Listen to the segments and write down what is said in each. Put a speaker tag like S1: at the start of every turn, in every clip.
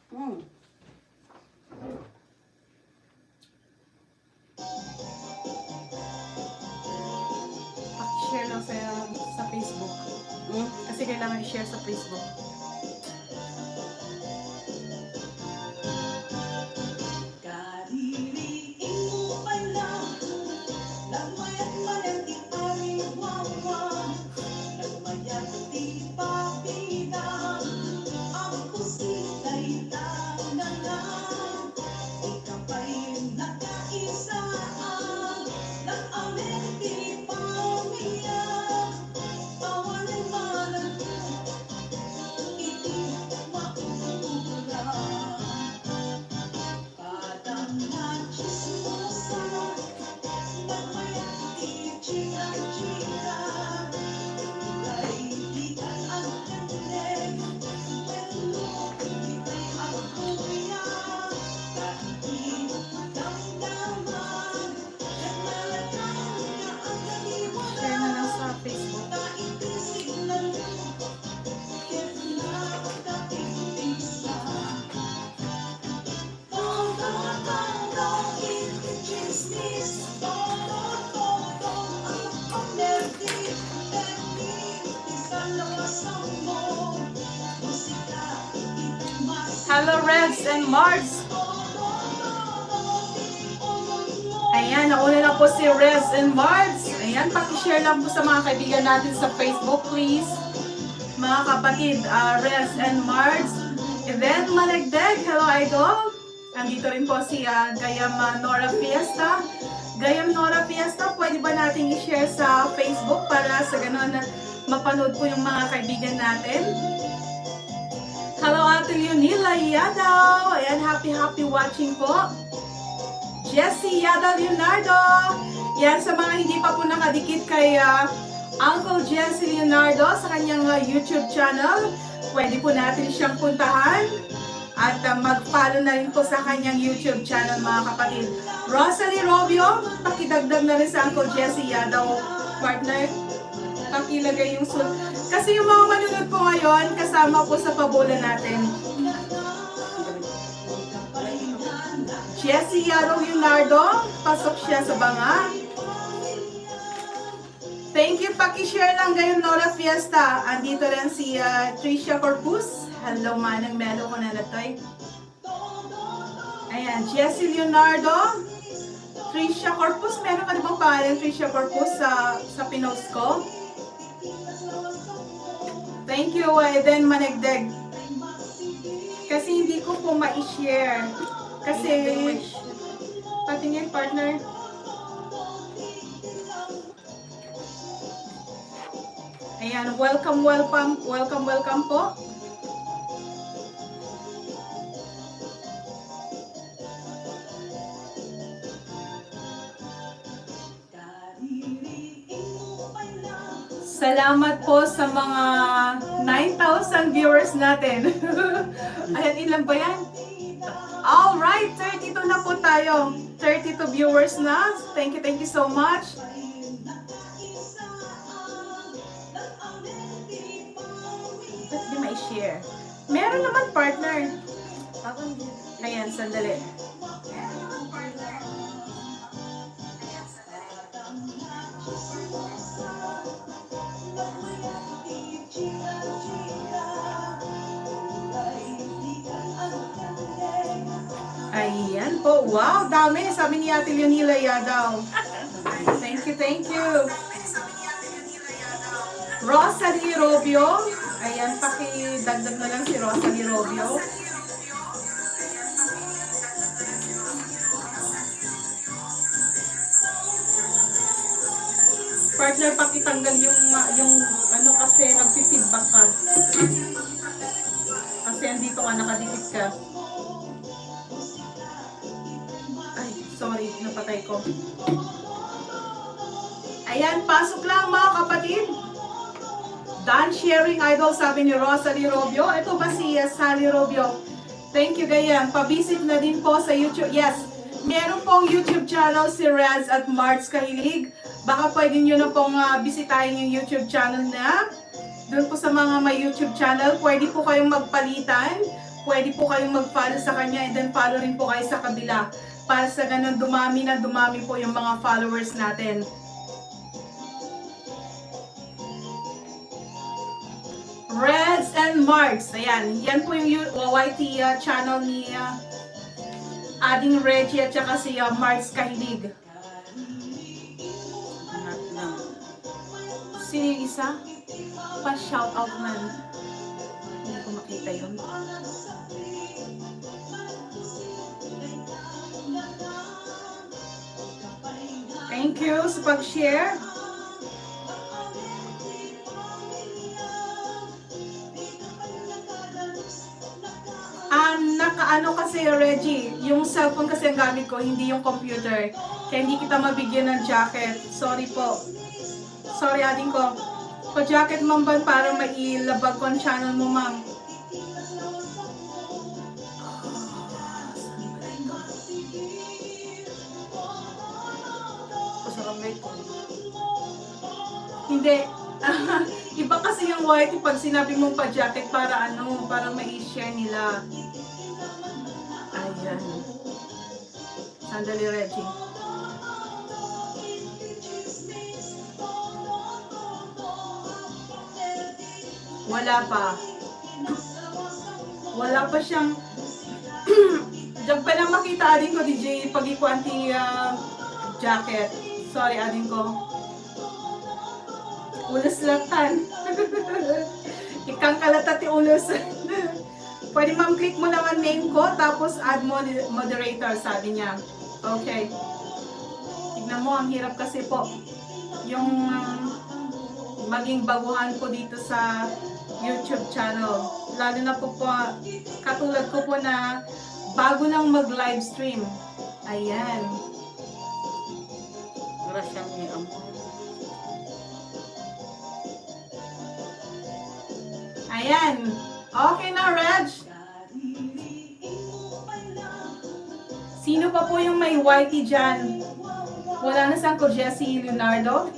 S1: Mm. Paki-share lang sa Facebook. Kasi kailangan i-share sa Facebook. Share na lang sa Facebook. Hello, Reds and Mars! Ayan, nauna na po si Reds and Mars. Ayan, pakishare lang po sa mga kaibigan natin sa Facebook, please. Mga kapatid, Reds and Mars. Even Malagdeg, hello idol. Andito rin po si Gayam Nora Fiesta. Gayam Nora Fiesta, pwede ba natin i-share sa Facebook para sa ganun na mapanood po yung mga kaibigan natin? Hello, Ate Leonila Yadaw. Ayan, happy watching po. Jessie Yadaw Leonardo. Yan, sa mga hindi pa po nakadikit kay Uncle Jessie Leonardo sa kanyang YouTube channel, pwede po natin siyang puntahan at mag-follow na rin po sa kanyang YouTube channel, mga kapatid. Rosalie Robio, pakidagdag na rin sa Uncle Jessie Yadaw, partner. Pakilagay yung kasi yung mga manunod po ngayon, kasama po sa pabola natin. Jessie Yadaw Leonardo, pasok siya sa banga. Thank you, pakishare lang ngayon Nora Fiesta. Andito rin si Tricia Corpus. Hello, manang melo ko na natoy. Ayan, Jessie Leonardo. Tricia Corpus, meron ka bang pangalan Tricia Corpus sa pinost ko? Thank you, Eden Managdeg. Kasi hindi ko po ma-share. Kasi, patingin partner. Ayan, welcome po. Salamat po sa mga 9,000 viewers natin. Ayan, ilan ba yan? Alright, 32 na po tayo. 32 viewers na. Thank you so much. Ba't di ma-share? Meron naman partner. Ayan, sandali. Ayan po. Wow, dami. Sabi ni Ate Leonila Yadaw. Thank you. Rosalie Robio. Ayan, pakidagdag na lang si Rosalie Robio. Partner, pakitanggal yung ano kasi nagfi-feedback ka. Kasi andito ka, nakadikit ka. Ay, sorry, napatay ko. Ayan, pasok lang mga kapatid. Done sharing idol, sabi ni Rosalie Robio. Ito ba si Sally Robio? Thank you, Gayam. Pabisit na din po sa YouTube. Yes, meron pong YouTube channel si Reds at Marts Kahilig. Baka pwede nyo na pong bisitahin yung YouTube channel na. Doon po sa mga may YouTube channel, pwede po kayong magpalitan pwede po kayong mag-follow sa kanya and then follow rin po kayo sa kabila. Para sa ganun, dumami na dumami po yung mga followers natin. Reds and Marks. Ayan. Yan po yung YT channel ni Ading Reggie at saka si Marks Kahilig. Sino yung isa? Pa-shoutout man. Hindi ko makita yun. Thank you sa pag-share. Nakaano kasi Reggie, yung cellphone kasi ang gamit ko, hindi yung computer. Kaya hindi kita mabigyan ng jacket. Sorry po. Sorry ading ko. Pa-jacket ma'am ba para mailabag ko ang channel mo ma'am? Hindi. Iba kasi yung white pag sinabi mong pa-jacket para ano, para ma-share nila. Ayan. Sandali, Reggie. Wala pa. Wala pa siyang diyan pa lang makita ading ko DJ pag ikwanti jacket. Sorry ading ko. Ulos latan. Ikang kalatati ulos. Pwede ma'am click mo lang ang name ko tapos add moderator sabi niya. Okay. Tignan mo ang hirap kasi po yung maging baguhan ko dito sa YouTube channel. Lalo na po katulad ko po na bago lang mag-live stream. Ayan.
S2: Grasyang ni Amo.
S1: Ayan. Okay na, Reg. Sino pa po yung may whitey dyan? Wala na saan ko, Jessie Leonardo?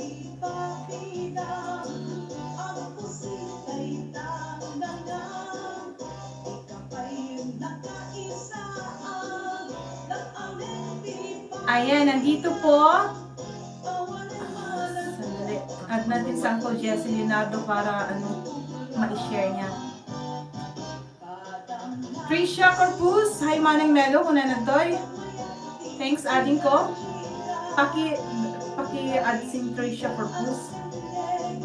S1: Ayan, nandito po. Sandali. Add natin sa Uncle Jessie Leonardo para ma-share niya. Trisha Corpus. Hi, Manang Melo. Kung nanatoy. Thanks, adding ko. Paki-add si Trisha Corpus.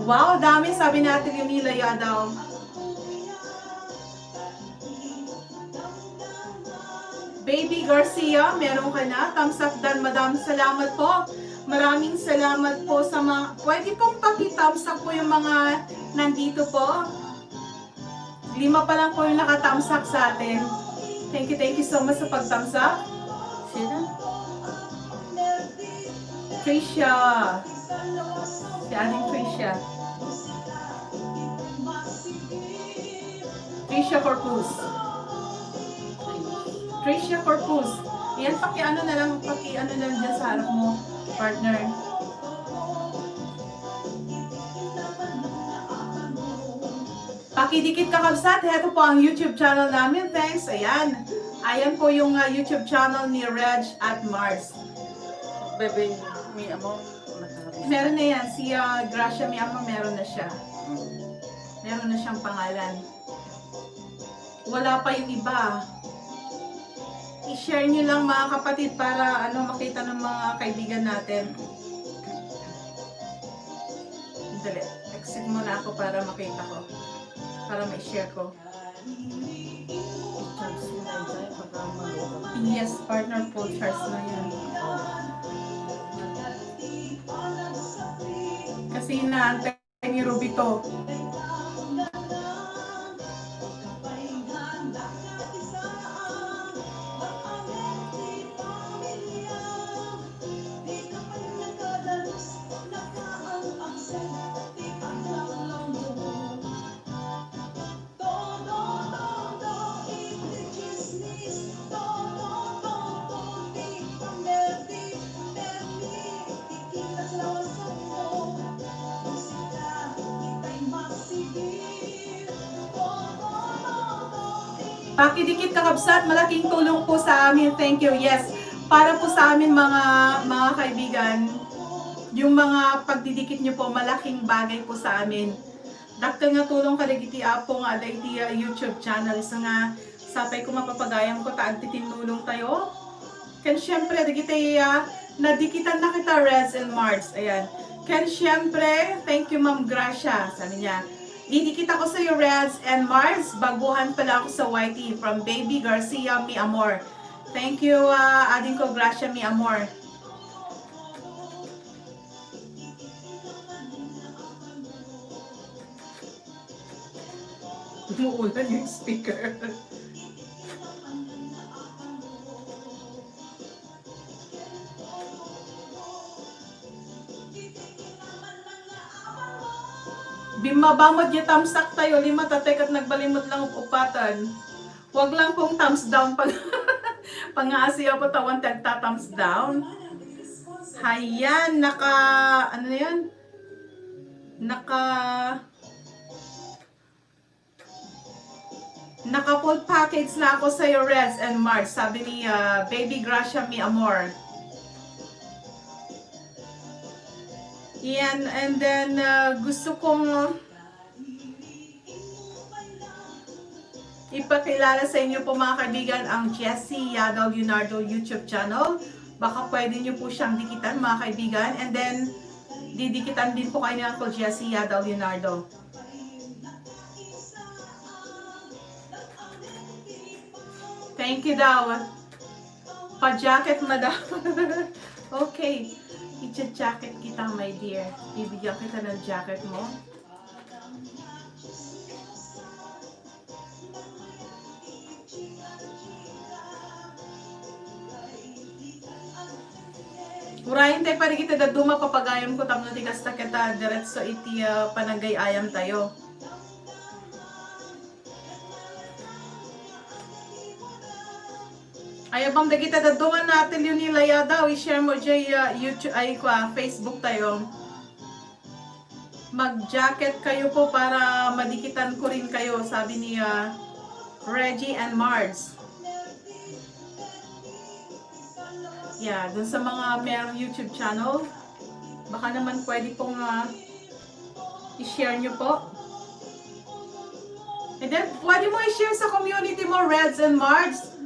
S1: Wow, dami. Sabi natin yung nilaya daw. Baby Garcia, meron ka na. Thumbs up dan, madam. Salamat po. Maraming salamat po sa mga... Pwede pong paki-thumbs up po yung mga nandito po. 5 pa lang po yung naka-thumbs up sa atin. Thank you so much sa pag-thumbs up.
S2: Sino?
S1: Trisha. Si ating Trisha. Trisha Corpus. Trisha Corpus. Yan, paki-ano na lang dyan sa harap mo, partner. Pakidikit ka kabsat. Ito po ang YouTube channel namin. Thanks. Ayan. Ayan po yung YouTube channel ni Reg at Mars.
S2: Bebe, mi Amo.
S1: Meron na yan. Si Gracia Mi Amo, meron na siya. Meron na siyang pangalan. Wala pa yung iba. I-share nyo lang mga kapatid para makita ng mga kaibigan natin. Dali. Exit muna ako para makita ko. Para ma-share ko. Yes, partner po. Charles na yan. Kasi inaantay ni Ruby to. Pakidikit kakabsat, malaking tulong po sa amin. Thank you. Yes. Para po sa amin mga kaibigan, yung mga pagdidikit nyo po, malaking bagay po sa amin. Dakta nga tulong kaligiti apo nga ada iti YouTube channel. So nga, sapay ko mapapagayam ko, taag titinulong tayo. Kan syempre, digiti nadikitan na kita, Reds and Mards. Ayan. Kan syempre, thank you Ma'am Gracia. Sabi niya, didikit ako sa iyo, Reds and Mards. Baguhan pala ako sa YT from Baby Garcia Mi Amor. Thank you, ading ko Gracia Mi Amor. Umuulan yung speaker. Bimabamod yung tamsak tayo, lima tatek at nagbalimot lang upatan. Huwag lang pong thumbs down pag pang-aasiya po tawan tagta thumbs down. Hayan, ano na yan? Naka full package na ako sa Reds and March, sabi ni Baby Gracia Mi Amor. Yan, and then gusto kong ipakilala sa inyo po mga kaibigan ang Jessie Yadaw Leonardo YouTube channel. Baka pwede nyo po siyang dikitan mga kaibigan, and then didikitan din po kayo ni Uncle Jessie Yadaw Leonardo. Thank you daw. Pa-jacket, madam. Okay. I-jacket kita, my dear. Bibigyan kita ng jacket mo. Urahin tayo pa rin kita da duma papagayam ko tamno tigas ta kita diretso iti panagay ayam tayo. Ayabang da kita da duma natin yun nilaya daw. I-share mo dyan YouTube, Facebook tayo. Mag-jacket kayo po para madikitan ko rin kayo, sabi ni Reggie and Mars. Yeah, dun sa mga merong YouTube channel, baka naman pwede pong i-share nyo po. And then, pwede mo i-share sa community mo, Reds and Mars,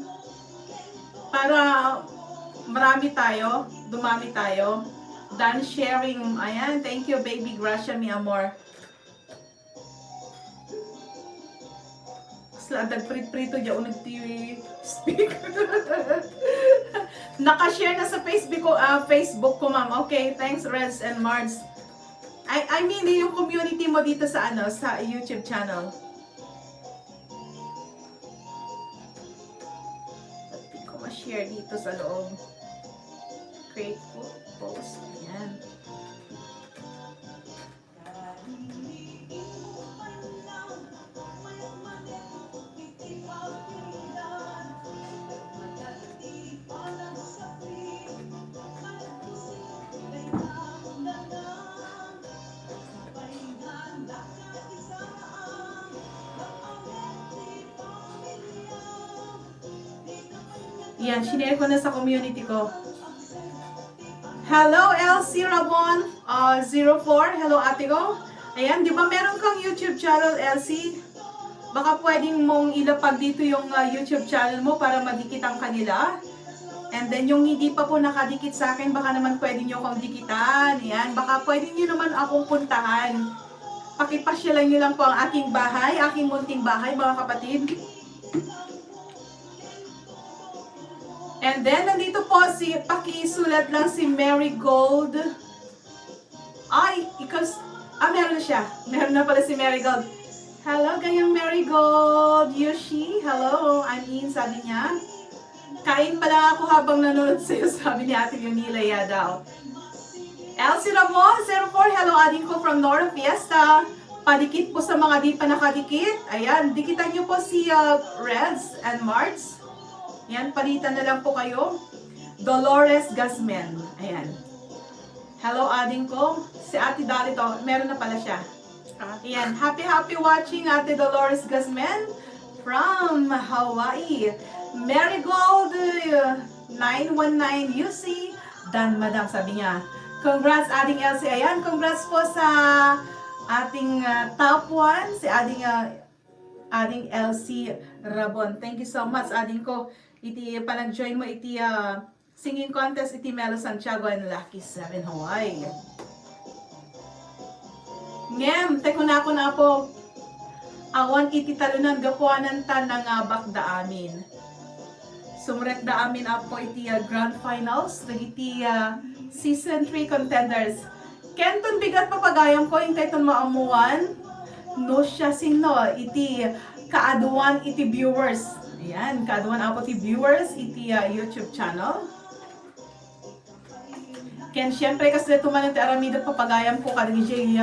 S1: para marami tayo, dumami tayo. Done sharing. Ayan, thank you, Baby Gracia Mi Amor. Dagprit-prito dyan unag TV speak. Nakashare na sa Facebook ko, ma'am. Okay, thanks Reds and Mars. I mean yung community mo dito sa sa YouTube channel. Pati ko ma-share dito sa loob. Create post. Ayan. Yan, sinare ko na sa community ko. Hello, LC Rabon 04. Hello, ate ko. Ayan, di ba meron kang YouTube channel, LC? Baka pwedeng mong ilapag dito yung YouTube channel mo para madikit ang kanila. And then, yung hindi pa po nakadikit sa akin, baka naman pwede nyo akong dikitan. Ayan, baka pwede nyo naman akong puntahan. Pakipasyalan nyo lang po ang aking bahay, aking munting bahay, mga kapatid. And then, nandito po pakisulat lang si Mary Gold. Ay, meron na siya. Meron na pala si Mary Gold. Hello, gayang Mary Gold. Yoshi, hello. I'm in, sabi niya. Kain pala ako habang nanonood sa'yo, sabi ni Ate Yunila Yadaw. Elsie Ramon, 04, hello, ading ko from Nora Fiesta. Padikit po sa mga di pa nakadikit. Ayan, dikitan niyo po si Reds and Marts. Yan, palitan na lang po kayo. Dolores Guzman. Ayan. Hello, ading ko. Si Ate Darito, meron na pala siya. Ayan, happy watching Ate Dolores Guzman from Hawaii. Marigold 919 UC. Dan Madam, sabi niya. Congrats ating LC. Ayan, congrats po sa ating top 1, si ating LC Rabon. Thank you so much, ading ko. Iti panag-join mo iti singing contest iti Melo Santiago and Lucky 7 Hawaii. Ngem, teko na ako na po. Awan iti talunan gapuanan ta ng bakda amin. Sumret da amin apo iti grand finals, iti season 3 contenders. Kenton bigat papagayam ko yung kayton maamuan. No siya sino, iti kaaduan iti viewers. Ayan, kaaduan apo iti viewers, iti YouTube channel. Ken syempre kasi tumanan ti aramidot papagayam ko kadagi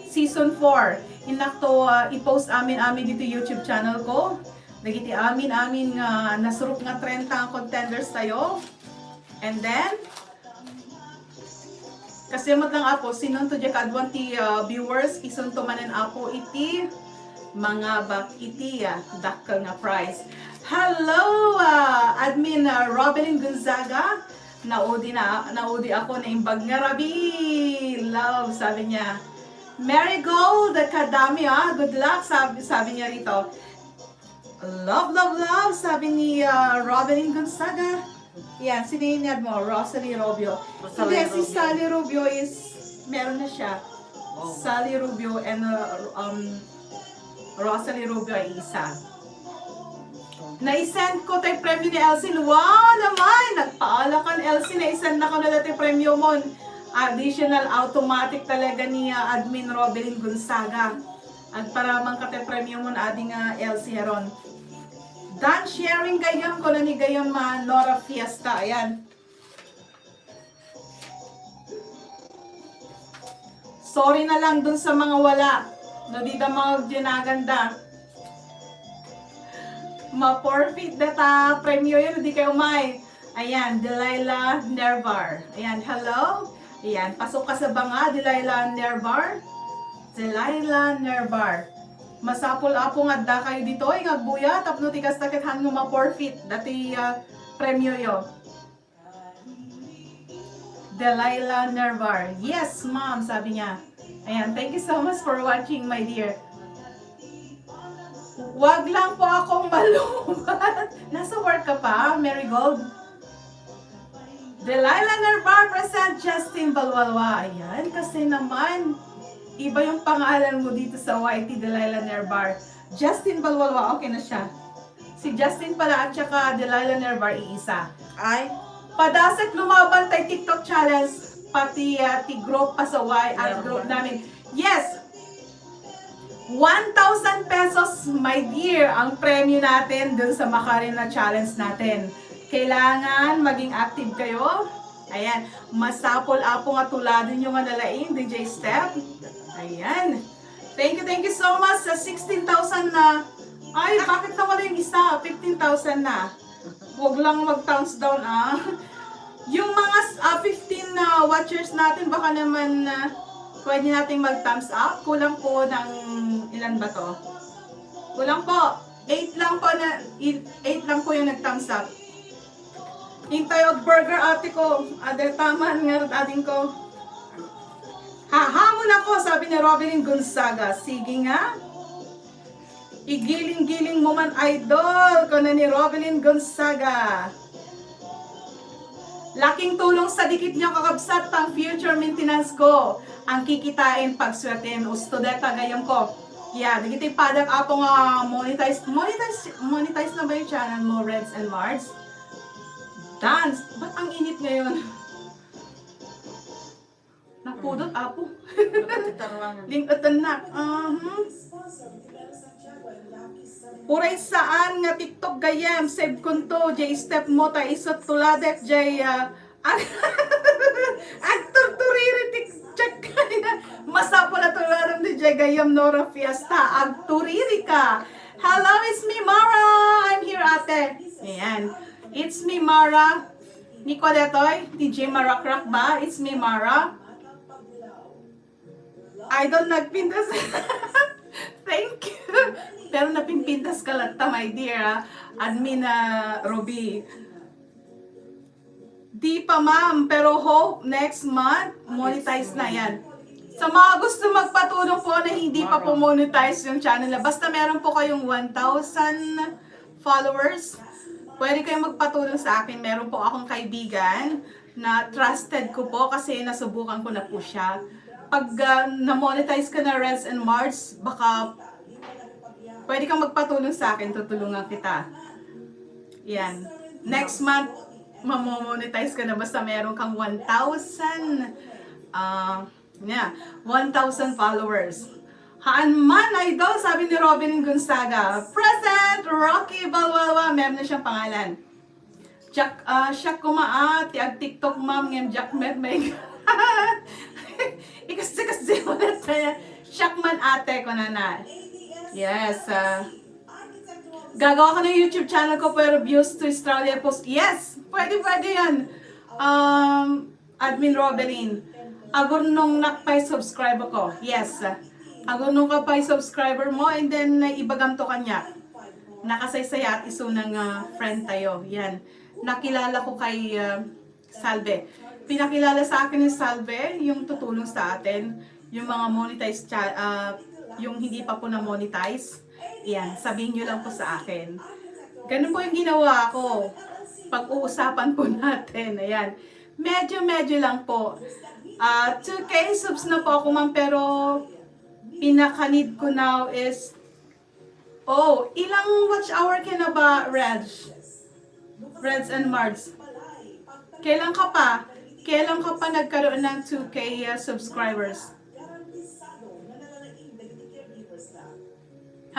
S1: season 4. Inakto i-post amin dito YouTube channel ko. Dagiti amin nga nasurok nga 30 ang contenders tayo. And then kasi mat lang apo sinon to kaadwan ti viewers ison to manen apo iti mga bak iti dakkel nga prize. Hello admin Robin Gonzaga. Naudi ako na imbag nga rabi. Love sabi niya. Marigold, kadami good luck, sabi niya rito. Love, love, love, sabi ni Robin Gonzaga. Yan, sininiad mo, Rosalie Rubio. Hindi, si Sally Rubio is, meron na siya.
S2: Oh.
S1: Sally Rubio and Rosalie Rubio ay isa. Na-send ko tayo premyo ni Elsie. Wow naman! Nagpaalakan Elsie, na-send na ko na dati premyo mo. Additional automatic talaga ni admin Robin Gonzaga. At para man kate premyo mo na ading LC Heron. Dan sharing gayam ko na ni gayam Nora Fiesta. Ayan. Sorry na lang dun sa mga wala. No di da mga ginaganda. Ma-forfeit data premyo yun. Hindi kayo may. Ayan, Delilah Nervar. Ayan, hello. Ayan, pasok ka sa banga, Delilah Nervar. Delilah Nervar. Masapol apo nga da kayo dito, ngagbuya, tapno tikas takit han mo ma-forfeit. Dati premyo yo. Delilah Nervar. Yes, ma'am, sabi niya. Ayan, thank you so much for watching, my dear. Wag lang po akong malumat. Nasa work ka pa, Marigold? Delilah Nervar present Justin Balwalwa. Ayan, kasi naman, iba yung pangalan mo dito sa YT, Delilah Nervar. Justin Balwalwa, okay na siya. Si Justin pala at saka Delilah Nervar, iisa. Ay, padasat lumaban tayo TikTok challenge, pati group pa sa Y at group namin. Yes! 1,000 pesos, my dear, ang premyo natin dun sa Macarena challenge natin. Kailangan maging active kayo. Ayan, masapol apo nga tuladin yung nalaing, DJ Step. Ayan. Thank you so much sa 16,000 na. Ay, bakit nawala yung isa? 15,000 na. Huwag lang mag-thumbs down Yung mga 15 na watchers natin, baka naman pwede natin mag-thumbs up. Kulang po ng ilan ba to? Kulang po. 8 lang po yung nag-thumbs up. Hintay og burger ate ko. Adel taman nga ating ko. Hahamon ako, sabi ni Robin Gonzaga. Sige nga. Igiling-giling mo man idol ko na ni Robin Gonzaga. Laking tulong sa dikit niyo kakabsat pang future maintenance ko. Ang kikitain pagswertein ustudeta gayam ko. Yeah, dagiti padak apo nga monetize na ba yung channel mo, Reds and Mards? Dance! Ba't ang init ngayon? Napudot apo. Lingkatan na. Puray saan nga TikTok gayam, save kunto, jay step mo ta isot tuladet, jay actor turiri tikchak kaya. Masapo na tularam ni jay gayam Nora Fiesta, agturiri ka. Hello, it's me Mara! I'm here ate. Ayan. It's me Mara. Nicoletoy, DJ Marakrak ba? It's me Mara. Idol nagpintas. Thank you. Pero napimpintas ka lang ta, my dear, admin na Ruby. Di pa ma'am, pero hope next month, monetize na yan. Sa mga gusto magpatulong po na hindi pa po monetize yung channel na, basta meron po kayong 1,000 followers, pwede kayong magpatulong sa akin. Meron po akong kaibigan na trusted ko po kasi nasubukan ko na po siya. Pag na-monetize ka na Reds and Mars, baka pwede kang magpatulong sa akin, tutulungan kita. Yan. Next month, mamomonetize ka na basta meron kang 1,000 followers. Haan man, idol, sabi ni Robin Gonzaga. Present, Rocky Balwalwa, meron na siyang pangalan. Jack, siya kumaa, tiag TikTok ma'am, ngem Jack Med, may ikas-ikas ulit tayo. Shakman ate ko na. Yes, gagawa ko ng YouTube channel ko pero views to Australia post. Yes, pwede yan. Admin Robelin. Agur nung nakpay subscriber ko. Yes. Agur nung kapay subscriber mo and then ibagam to kanya. Nakasaysaya at iso ng friend tayo. Yan. Nakilala ko kay Salve. Pinakilala sa akin ni Salve yung tutulong sa atin. Yung mga monetized yung hindi pa po na monetize. Yan, sabihin nyo lang po sa akin. Ganun po yung ginawa ko. Pag-uusapan po natin. Ayan. Medyo lang po. 2K subs na po ako ma'am, pero pinaka-need ko now is ilang watch hour ka na ba, Reds and Mards? Kailan ka pa nagkaroon ng 2K subscribers?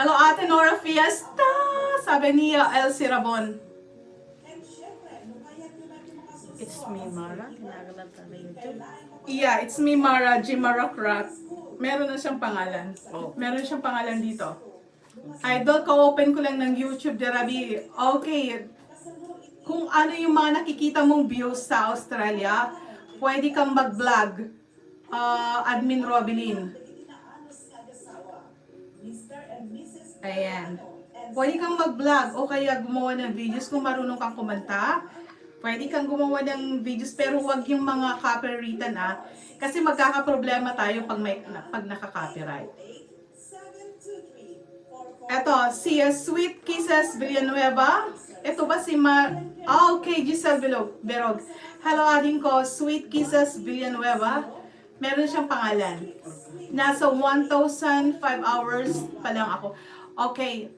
S1: Hello, Ate Nora Fiesta! Sabi niya, Elsie Rabon.
S2: It's me, Mara. Kinagalan ka na YouTube.
S1: Yeah, it's me, Mara, Jimara Crack. Meron na siyang pangalan. Meron siyang pangalan dito. Idol, ka-open ko lang ng YouTube, Derabi. Okay. Kung ano yung mga nakikita mong views sa Australia, pwede kang mag-vlog. Admin Robelin. Ayan. Pwede kang mag-vlog o kaya gumawa ng videos kung marunong kang kumanta. Pwede kang gumawa ng videos pero huwag yung mga copyrighted kasi magkakaproblema tayo pag naka-copyright. Eto, si Sweet Kisses Villanueva. Ito ba si okay, Giselle Berog. Hello, ading ko, Sweet Kisses Villanueva. Meron siyang pangalan. Nasa 1,005 hours pa lang ako. Okay,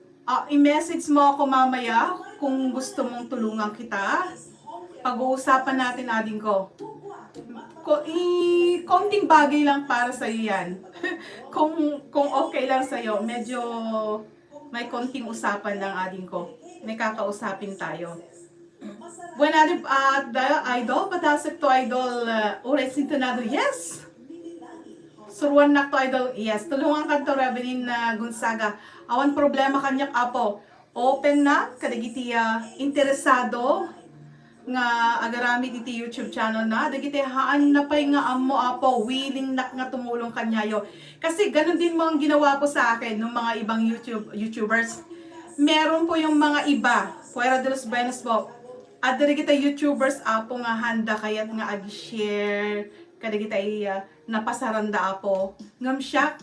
S1: i-message mo ako mamaya kung gusto mong tulungan kita. Pag-uusapan natin, ading ko. Konting bagay lang para sa iyo yan. kung okay lang sa iyo, medyo may konting usapan lang, ading ko. May kakausapin tayo. Buwan idol, padasag to idol, uray sintonado, yes! Suruan na to idol, yes. Tulungan ka to Reverend Gonzaga. Awan problema kanyak apo. Open na, kadagiti interesado nga agarami diti YouTube channel na. Dagiti haan na pay nga amo apo, willing na nga tumulong kanyayo. Kasi ganun din mo ang ginawa po sa akin ng mga ibang YouTubers. Meron po yung mga iba, Fuera de los Buenos po. At dari kita YouTubers apo nga handa kayat nga ag-share kada kita napasaranda apo. Ngam siya,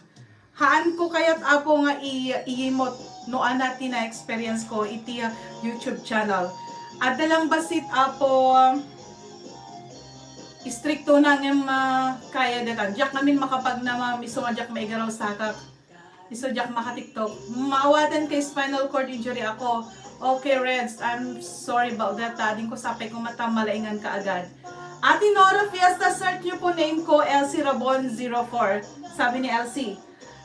S1: haan ko kayat apo nga i-imot noan natin na experience ko iti YouTube channel. At dalang basit apo istrikto na ngem kaya datan. Diyak namin makapag na miso nga diyak maigaraw sakak. Miso diyak maka-TikTok. Maawatan kay spinal cord injury ako. Okay, Reds, I'm sorry about that. Tading ko sapay ko matamalaingan ka agad. Ate Nora Fiesta, search niyo po name ko, Elsie Rabon 04. Sabi ni Elsie.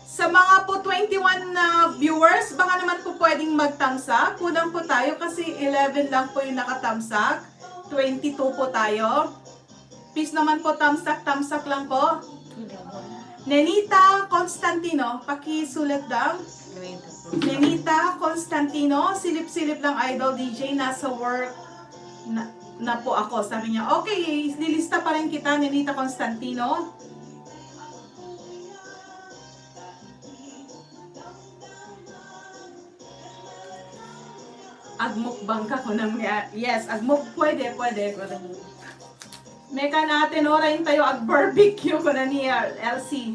S1: Sa mga po 21 na viewers, baka naman po pwedeng magtamsak. Kulang po tayo kasi 11 lang po yung nakatamsak. 22 po tayo. Please naman po tamsak lang po. Nenita Constantino, pakisulat daw. Nenita Constantino, silip-silip lang idol DJ, nasa work na po ako. Sabi niya, okay, nilista pa rin kita, Nenita Constantino. Agmukbang ka ko ng yes, pwede. Meka natin orayin tayo ag barbecue ko na niya, LC.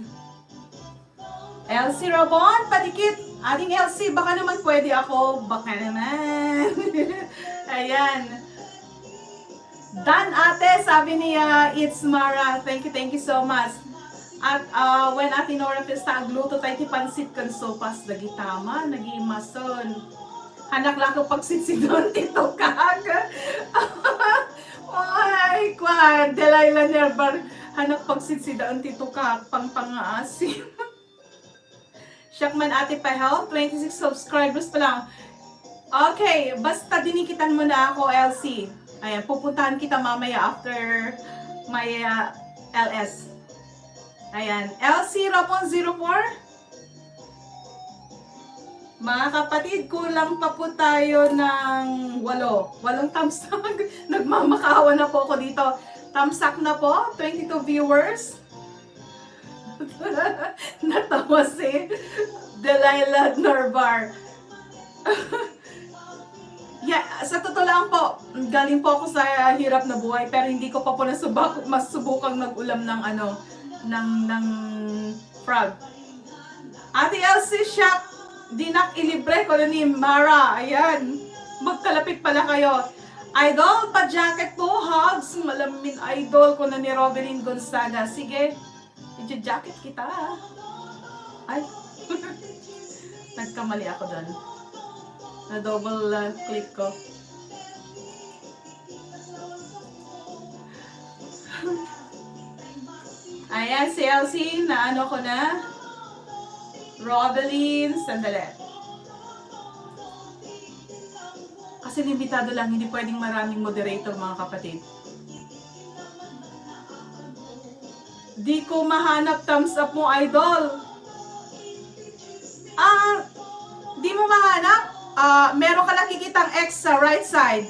S1: LC Rabon, padikit. Ating LC, baka naman pwede ako. Baka naman. Ayan. Dan ate, sabi niya, it's Mara. Thank you so much. At when Ate Nora Pista, agluto tayo ti pansit kan sopas, nagitama, nagimason. Hanak lang ko pagsitsidon, tito kag. Ay, kwan, Delilah Nerbar, hanak pagsitsidon, tito kag, pang-pangaasim. Shakman Ate Pahel, 26 subscribers pa lang. Okay, basta dinikitan mo na ako, LC. Ayan, pupuntahan kita mamaya after my LS. Ayan, LC Rapon 04. Mga kapatid, kulang pa po tayo ng 8 tamsak. Nagmamakawa na po ako dito. Tamsak na po, 22 viewers. Natawa si Delilah Narvar. Yeah, sa totoo lang po, galing po ako sa hirap na buhay, pero hindi ko pa po masubukang nag-ulam ng ng frog. Ate Elsie Shop, dinak ilibre ko na ni Mara. Ayan, magkalapit pala kayo. Idol, pa-jacket po, hugs. Malamin idol ko na ni Robelyn Gonzaga. Sige, i-jacket kita. Ay, nagkamali ako doon. Na-double click ko. Ayan, si Elsie, na ano ko na. Robelyn, sandali. Kasi limitado lang, hindi pwedeng maraming moderator, mga kapatid. Di ko mahanap thumbs up mo, idol. Di mo mahanap? Meron ka nakikitang X sa right side.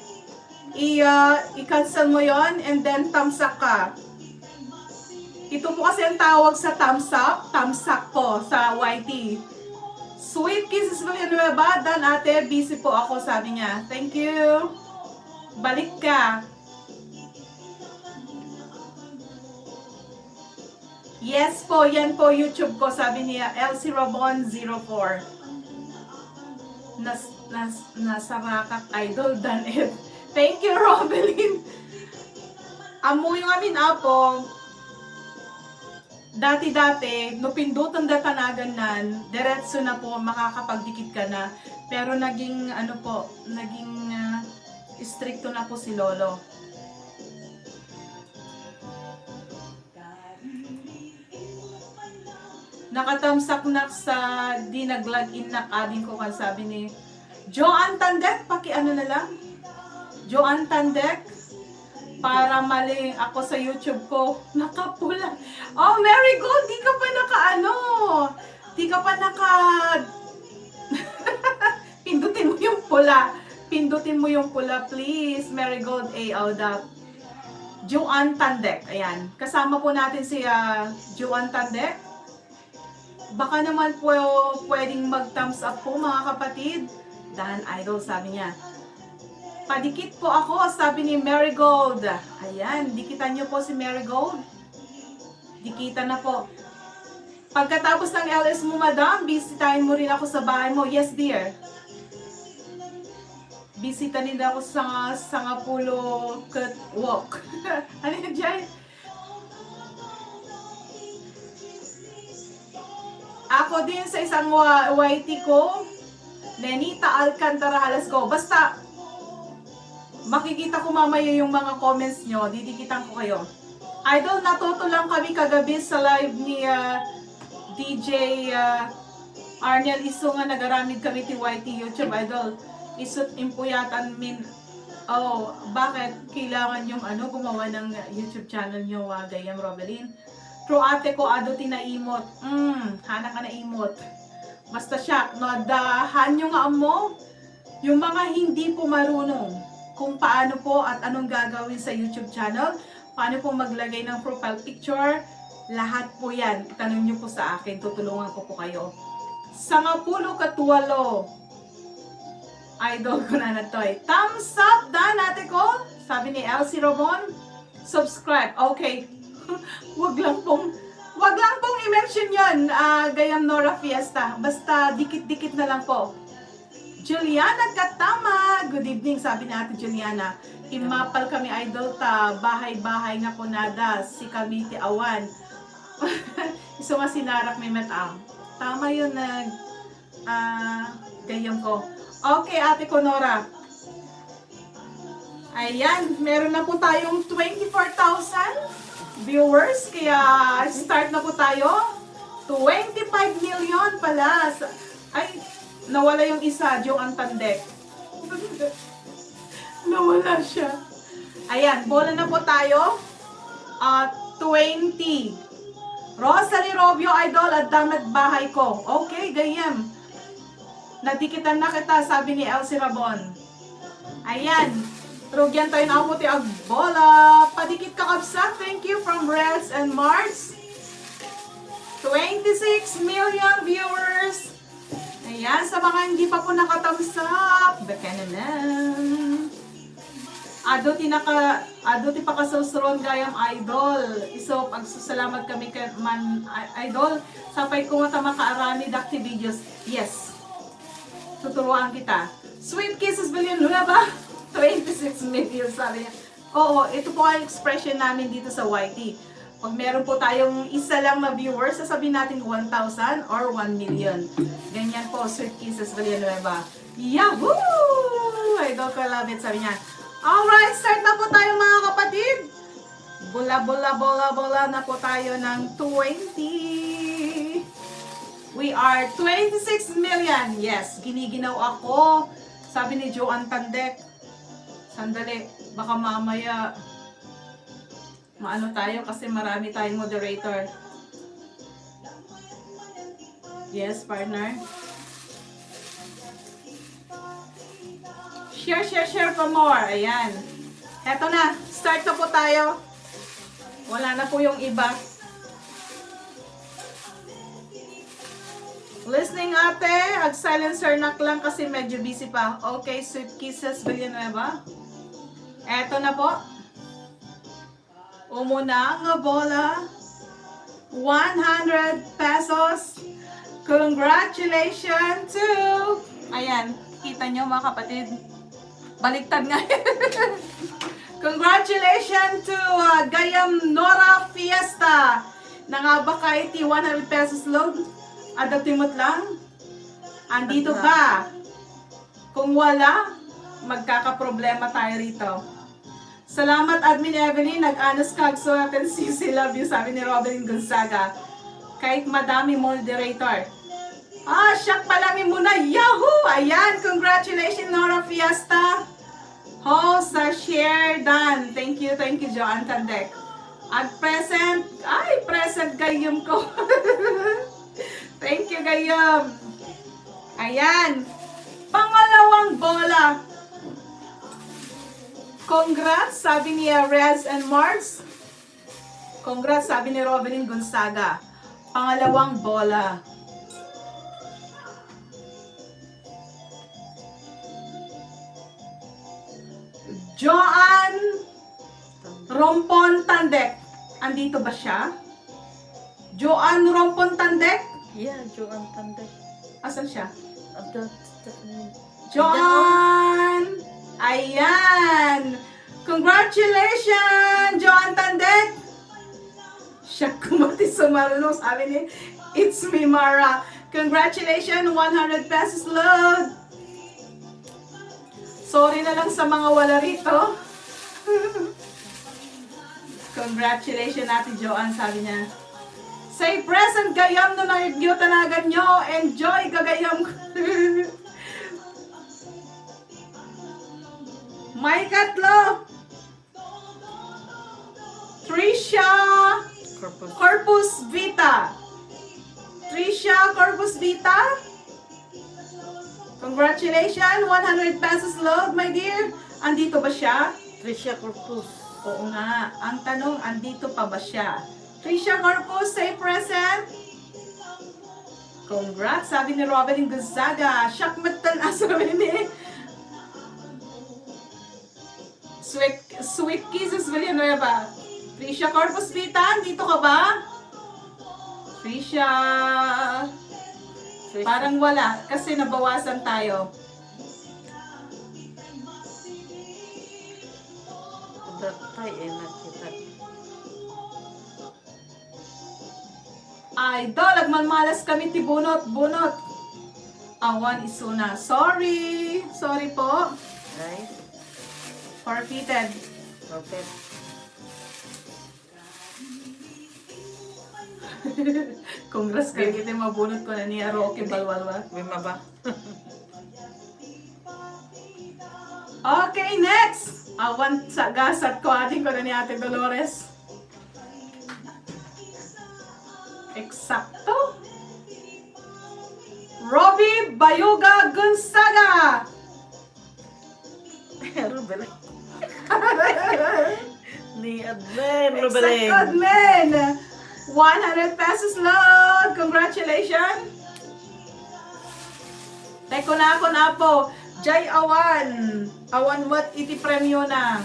S1: I-cancel mo yon and then thumbs up ka. Ito po kasi ang tawag sa thumbs up po sa YT. Sweet kisses Villanueva, Dan ate, busy po ako, sabi niya. Thank you. Balik ka. Yes po, yan po YouTube ko, sabi niya. Elsie Rabon 04. Nasarakak idol, Dan Ed. Thank you, Robelyn. Amo yung amin apo. Dati-dati, no pindutan datanagan nan, diretso na po, makakapagdikit ka na. Pero naging, stricto na po si Lolo. Nakatamsak na sa di nag-login na ading ko kan sabi ni Joanne Tandek, paki-ano na lang. Joanne Tandek. Para mali ako sa YouTube ko, nakapula. Oh, Marigold, di ka pa Di ka pa Pindutin mo yung pula. Pindutin mo yung pula, please. Marigold A. Audap. Joanne Tandek. Ayan. Kasama po natin si Joanne Tandek. Baka naman po pwedeng mag-thumbs up po, mga kapatid. Dan Idol, sabi niya. Padikit po ako, sabi ni Marigold. Ayan, dikitan niyo po si Marigold. Dikita na po. Pagkatapos ng LS mo, madam, bisitahin mo rin ako sa bahay mo. Yes, dear. Bisitahin ako sa Sangapulo Catwalk. Ano yun dyan? Ako din sa isang YT ko. Nenita Alcantara, let's go. Basta, makikita ko mamaya yung mga comments nyo, didikitan ko kayo. Idol, natuto lang kami kagabi sa live ni DJ Arnel Iso nga nagaramid kami ti YT YouTube. Idol, isot impuyatan min. Oh, bakit kailangan yung gumawa ng YouTube channel nyo, Gayam Robelyn? True ate ko, ado tinaimot. Hana ka na imot. Basta siya, nadahan yung nga mo, yung mga hindi po marunong kung paano po at anong gagawin sa YouTube channel, paano po maglagay ng profile picture, lahat po yan. Itanong nyo po sa akin, tutulungan ko po kayo. Sangapulo Katuwalo. Idol ko na natoy. Thumbs up dan ate ko. Sabi ni Elsie Robon. Subscribe. Okay. wag lang pong i-mention yun. Gayam Nora Fiesta. Basta dikit-dikit na lang po. Juliana Katama. Good evening, sabi ni ate Juliana. Imapal kami idol ta. Bahay-bahay nga kunada. Si Kamiti Awan. Iso nga sinarak may metam. Tama yun gayam ko. Okay, ate ko Nora. Ayan, meron na po tayong 24,000 viewers. Kaya start na po tayo. 25 million pala. Ay, nawala yung isa, Joe Antandek. Nawala siya. Ayan, bola na po tayo. 20. Rosalie Robio, idol, at damit bahay ko. Okay, gayam. Nadikitan na kita, sabi ni Elsie Rabon. Ayan. Rugyan tayo na puti ang bola. Padikit ka kabsa. Thank you from Reds and Mars. 26 million viewers. Ayan, sa mga hindi pa po nakatamsak. Bekananan. Ado ti pakasusron gayam idol. Iso pagsusalamat kami kay man idol. Sapay ko mata makaarami dakti videos. Yes. Tuturuan kita. Sweet Kisses Villanueva. 26 million sabi niya. Oo, ito po ang expression namin dito sa YT. Pag meron po tayong isa lang na viewers, sasabihin natin 1,000 or 1 million. Ganyan po, Sweet Kisses Villanueva. Yahoo! Idol ko, love it, sabi niya. Alright, start na po tayo mga kapatid. Bola na po tayo ng 20. We are 26 million. Yes, giniginaw ako. Sabi ni Joe Antandek. Sandali, baka mamaya maano tayo kasi marami tayong moderator. Yes, partner. Share for more. Ayan. Eto na, start na po tayo. Wala na po yung iba. Listening ate, ag-silencer na lang kasi medyo busy pa. Okay, Sweet Kisses Villanueva. Eto na po. Umuna nga bola. 100 pesos. Congratulations to... Ayan, kita nyo mga kapatid. Baliktad nga. Congratulations to Gayam Nora Fiesta. Nangabakay ti 100 pesos load. Adatimot lang. Andito ba? Kung wala, magkakaproblema tayo rito. Salamat Admin Evelyn, nag-anos kag so natin sisi love you, sabi ni Robin Gonzaga. Kahit madami moderator. Siyak palami muna. Yahoo! Ayan, congratulations Nora Fiesta. Sa share done. Thank you, Joanne Tandek. At present, present gayam ko. Thank you, gayam. Ayan. Pangalawang bola. Congrats, sabi ni Rez and Mars. Congrats, sabi ni Robin Gonzaga. Pangalawang bola. Joanne Rompon Tandek. Andito ba siya? Joanne Rompon Tandek?
S2: Yeah, Joanne Tandek.
S1: Asan siya?
S2: Joanne.
S1: Joanne! Ayan! Congratulations, Joanne Tandek! Siya kumati sa marunong. Sabi ni, it's me, Mara. Congratulations, 100 pesos load. Sorry na lang sa mga wala rito. Congratulations, Ate Joanne, sabi niya. Say present gayam no nagyo tanagan nyo. Enjoy gagayam. May katlo. Trisha Corpus Vita. Trisha Corpus Vita. Congratulations, 100 pesos load, my dear. Andito ba siya?
S2: Trisha Corpus.
S1: Oo nga. Ang tanong, andito pa ba siya? Trisha Corpus, say present. Congrats, sabi ni Robin Gonzaga. Shakmatan sabi ni Sweet Kisses Villanueva. Trisha Corpus Vita, dito ka ba? Trisha. Parang wala, kasi nabawasan tayo.
S2: Datay nakita.
S1: Idol, agmalmalas kami ti bunot. Awan isuna. Sorry po.
S2: Right?
S1: Forfeited.
S2: Okay.
S1: Congrats kayo kita mabunot ko na niya Rocky Balwalwa.
S2: May maba.
S1: Okay, next! Awan sa gasat ko ating ko na ni Ate Dolores. Eksakto! Robbie Bayuga Gonzaga!
S2: Rubeleng. Ni Adlen Rubeleng.
S1: Exact men! 100 pesos load! Congratulations! Teko na ako na po. Jay Awan. Awan what iti premyo na.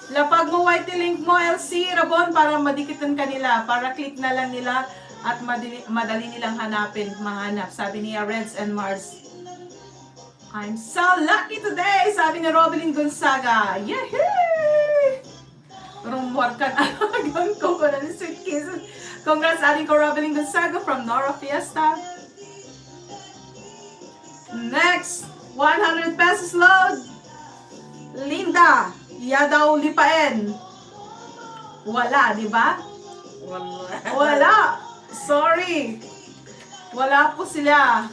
S1: Lapag mo white link mo LC Rabon para madikitan kanila. Para click na lang nila at madali nilang hanapin, mahanap. Sabi niya Reds and Mars. I'm so lucky today! Sabi ni Robin Gonzaga. Yehey! Rumor ka na. Hanggang ko na ni Sweet Kisses. Congrats ating ko Robin Gonzaga from Nora Fiesta. Next, 100 pesos load. Linda, iya daw lipain. Wala, di ba?
S2: Wala.
S1: Wala. Sorry. Wala po sila.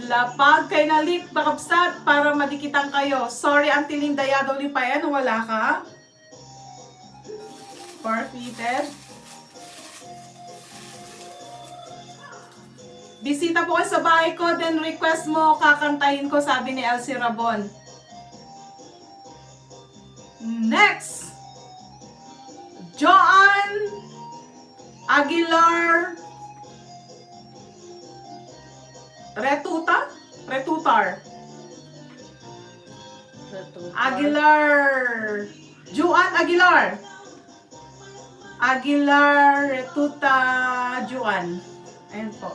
S1: Lapag kay nalip bakabsat para madikitan kayo. Sorry, Auntie Linda, iya daw lipain. Wala ka. Forfeited. Bisita po kayo sa bahay ko, then request mo, kakantahin ko, sabi ni Elsie Rabon. Next! Joan Aguilar Retutar Aguilar Joan Aguilar Retuta Joan. Ayan po.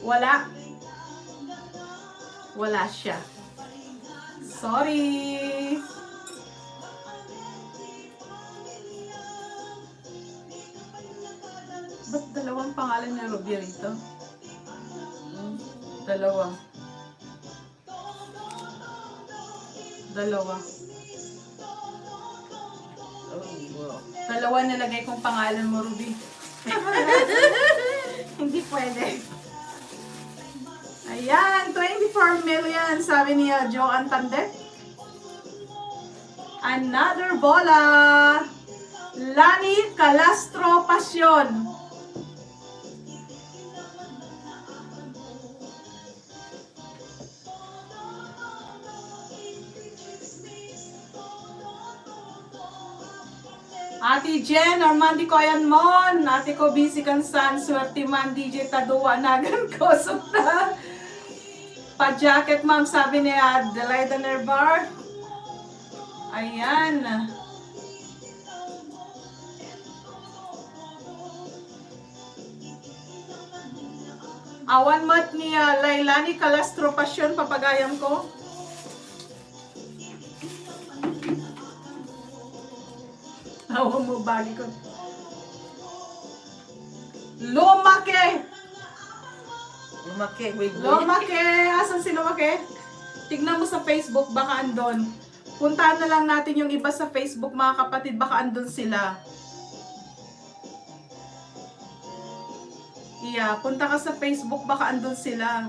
S1: Wala. Wala siya. Sorry. Ba't dalawang pangalan ni Ruby rito? Dalawa. Dalawa nilagay kong pangalan mo, Ruby. Hindi pwede. Ayan, 24 million, sabi niya Joan Tande. Another bola. Lani Calastro Pasyon. Ate Jen, Armandi ko ayan mon. Ate ko busy kan san. Swerte man, DJ Taduwa nagan ko. Sukta. Pa-jacket, ma'am, sabi ni Adelaida Nervar. Ayan. Awan mat ni Lailani Calastro Pasyon, papagayam ko. Awan mo, bagi ko. Lumake! Lumake! Asan si Lumake? Tignan mo sa Facebook, baka andon. Puntahan na lang natin yung iba sa Facebook, mga kapatid, baka andon sila. Iya, punta ka sa Facebook, baka andun sila.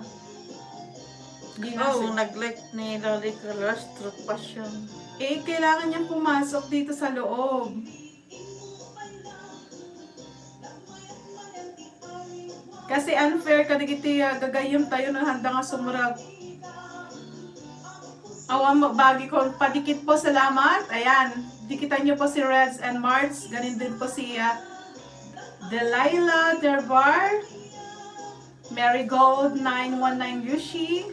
S2: Nag-like ni Loli Calastro Passion.
S1: Kailangan niyang pumasok dito sa loob. Kasi unfair ka digiti gagayom tayo ng handa nga sumurag. Awan bagi ko padikit po, salamat. Ayan, dikitan niyo po si Reds and Marts, ganin din po si Delilah Derbar. Marigold 919 Yushi.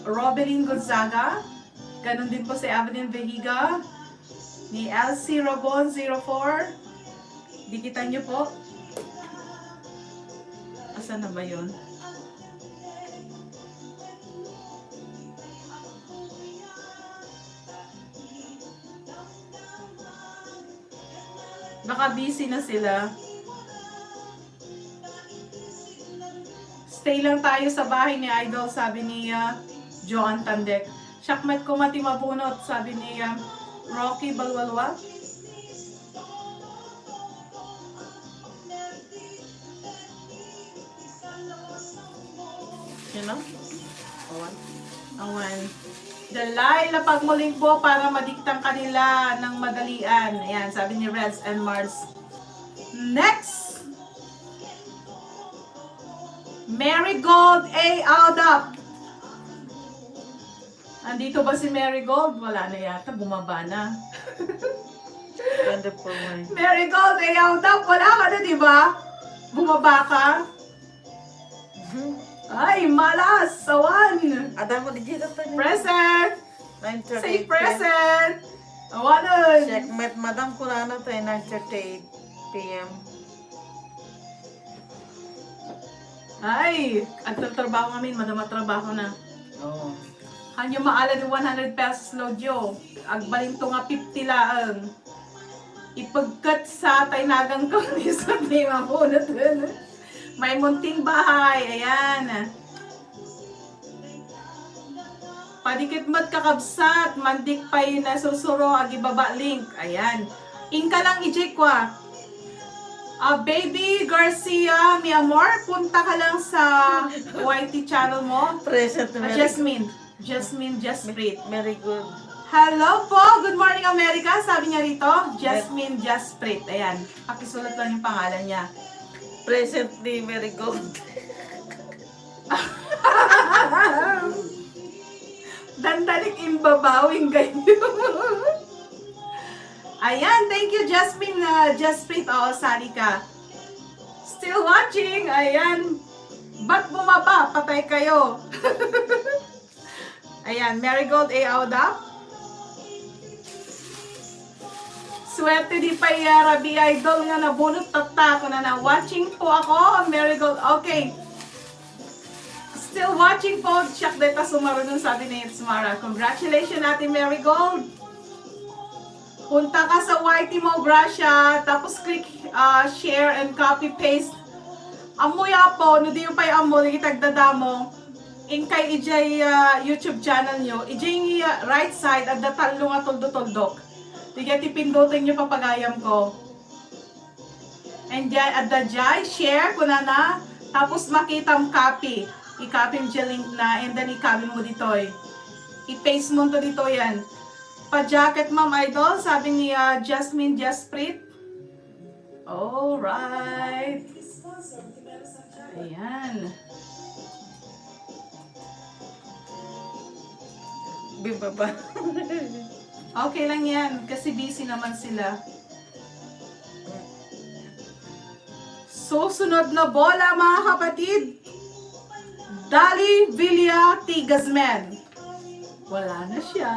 S1: Robelin Gonzaga. Ganon din po si Evelyn Vehiga. Ni Elsie Rabon 04. Dikitan nyo po. Asan na ba yun? Baka busy na sila. Stay lang tayo sa bahay ni Idol, sabi ni Joan Tandek. Shakmat ko mati mabunot, sabi ni Rocky Balwalwa. You know? Awan. Delilah pagmuling po para madiktang kanila ng madalian. Ayan, sabi ni Reds and Mars. Next! Marigold A. Aldap. Andito ba si Marigold? Wala na yata, bumaba na.
S2: Ganda po man.
S1: Marigold A. Aldap, wala ka na, di ba? Bumaba ka? Ay, malas! Sawan!
S2: Ada mo di dito pa niya.
S1: Present!
S2: 9:38
S1: Say present! Awanan!
S2: Checkmate, madam ko na tayo 9:38 p.m.
S1: Ay, agtrabaho kami, madamatrabaho na.
S2: Oo.
S1: Hanyo maala ni 100 pesos lodyo. Agbaling to nga 50 laang. Ipagkat sa taynagang kami sa tema po na to. May munting bahay. Ayan. Padikit mat kakabsat. Mandik pa'y nasusuro. Agibaba link. Ayan. Inka lang ijikwa. Baby Garcia, mi amor, punta ka lang sa YT channel mo.
S2: Present na
S1: Jasmine Jasprit.
S2: Very good.
S1: Hello po! Good morning, America! Sabi niya rito, Jasmine Jasprit. Ayan, pakisulat lang yung pangalan niya.
S2: Presently, very good.
S1: Dandalik imbabawing ganyo. Ayan, thank you, Jasmine Jasprit. Oo, sali ka. Still watching. Ayan. Ba't bumaba? Patay kayo. Ayan, Marigold A. Audap. Swerte di pa Rabi Idol nga nabunot tata ko na watching po ako, Marigold. Okay. Still watching po. Check data sumarunong sabi ni Smara. Congratulations natin, Marigold. Punta ka sa YT mo, Gracia. Tapos click share and copy paste. Amuya po, no di yung pa'y amo, nagitagdadamo. In kay ijay YouTube channel nyo, ijay right side at datalo nga toldo-toldok. Tigati pindutin nyo papagayam ko. And dyan, at the jay, share ko na. Tapos makita mo copy. I-copy mo dyan link na, and then i-copy mo dito. I-paste mo to dito yan. Pa-jacket, Ma'am Idol, sabi ni Jasmine Jasprit. Alright. Ayan.
S2: Bibaba.
S1: Okay lang yan, kasi busy naman sila. Susunod na bola, mga kapatid. Dali Villa Tigasmen. Wala na siya.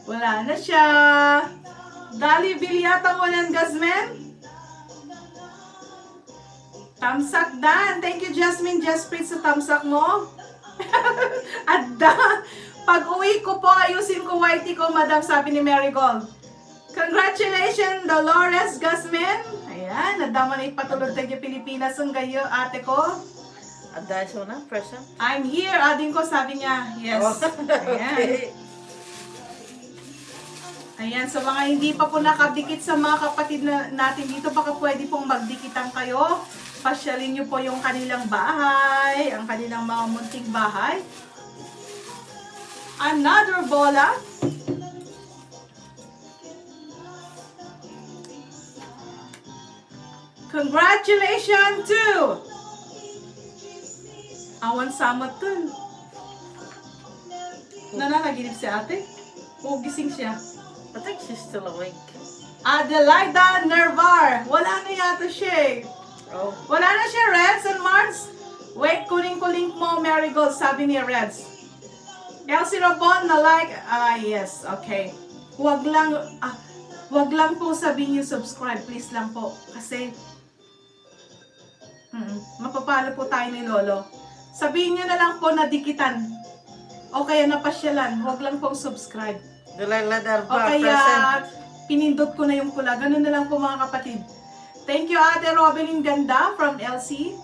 S1: Wala na siya. Dali Villa Tangonan Gasmen. Tamsak Dan. Thank you, Jasmine Jasprit, sa tamsak mo. At pag uwi ko po, ayusin ko YT ko, madam, sabi ni Marigold. Congratulations, Dolores Gasmen. Ayan, nadama na ipatulog tayo Pilipinas ang gayo, ate ko.
S2: At dahil so na, present.
S1: I'm here, ading ko, sabi niya. Yes. Ayan.
S2: Okay.
S1: Ayan, sa mga hindi pa po nakadikit sa mga kapatid natin dito, baka pwede pong magdikitan kayo. Pasyalin nyo po yung kanilang bahay, ang kanilang mga munting bahay. Another bola. Congratulations to Awan Samat dun. Nananaginip si ate? O gising siya?
S2: I think she's still awake.
S1: Adelaida Nervar. Wala na yata siya eh.
S2: Oh.
S1: Wala na siya, Reds and Mards. Wait, kunin ko link mo, Marigold, sabi ni Reds. Elsie Robon na like, yes, okay. Wag lang po sabihin yung subscribe, please lang po. Kasi, mapapalo po tayo ni Lolo. Sabihin nyo na lang po na dikitan. O kaya napasyalan, wag lang po subscribe.
S2: Delilah
S1: O
S2: Darba,
S1: kaya,
S2: present.
S1: pinindot ko na yung pula. Ganun na lang po mga kapatid. Thank you, Ate Robin Ganda from LC.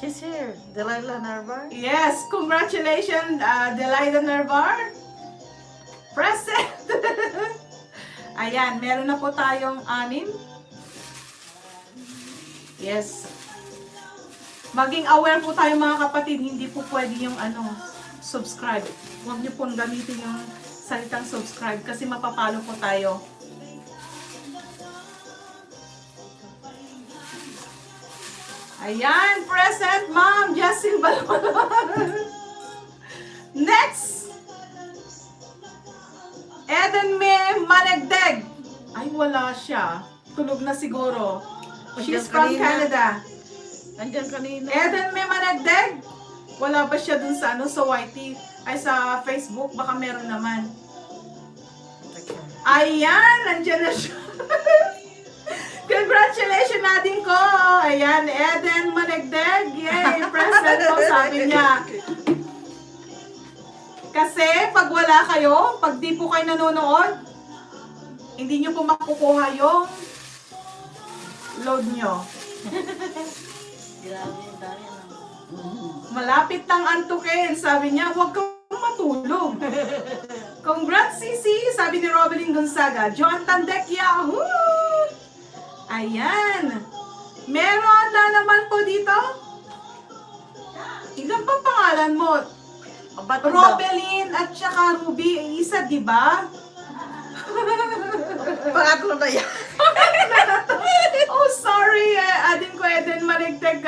S2: She's here. Delilah Narvar.
S1: Yes, congratulations, Delilah Nervar. Present! Ayan, meron na po tayong 6. Yes. Maging aware po tayo mga kapatid, hindi po pwede yung subscribe. Huwag niyo pong gamitin yung salitang subscribe kasi mapapalo po tayo. Ayan, present, Ma'am Justin Balon. Next! Eden May Managdeg. Ay, wala siya. Tulog na siguro. She's from Canada.
S2: Andiyan kanina.
S1: Eden May Managdeg. Wala ba siya dun sa sa YT? Ay, sa Facebook? Baka meron naman. Ayan, nandiyan na siya. Congratulations natin ko! Ayan, Eden Managdeg. Yay! Present po, sabi niya. Kasi pag wala kayo, pag di po kayo nanonood, hindi nyo po makukuha yung load nyo.
S2: Grabe yung dami na.
S1: Malapit nang antukin. Sabi niya, huwag kang matulog. Congrats, Sisi! Sabi ni Robelyn Gonzaga. Joan Tandek, yahoo! Ayan. Meron na naman po dito. Ilan pa pangalan mo? Robelyn at saka Ruby. Isa, di ba?
S2: Pangatlo na yan.
S1: Oh, sorry. Adin ko Eden Marigteg.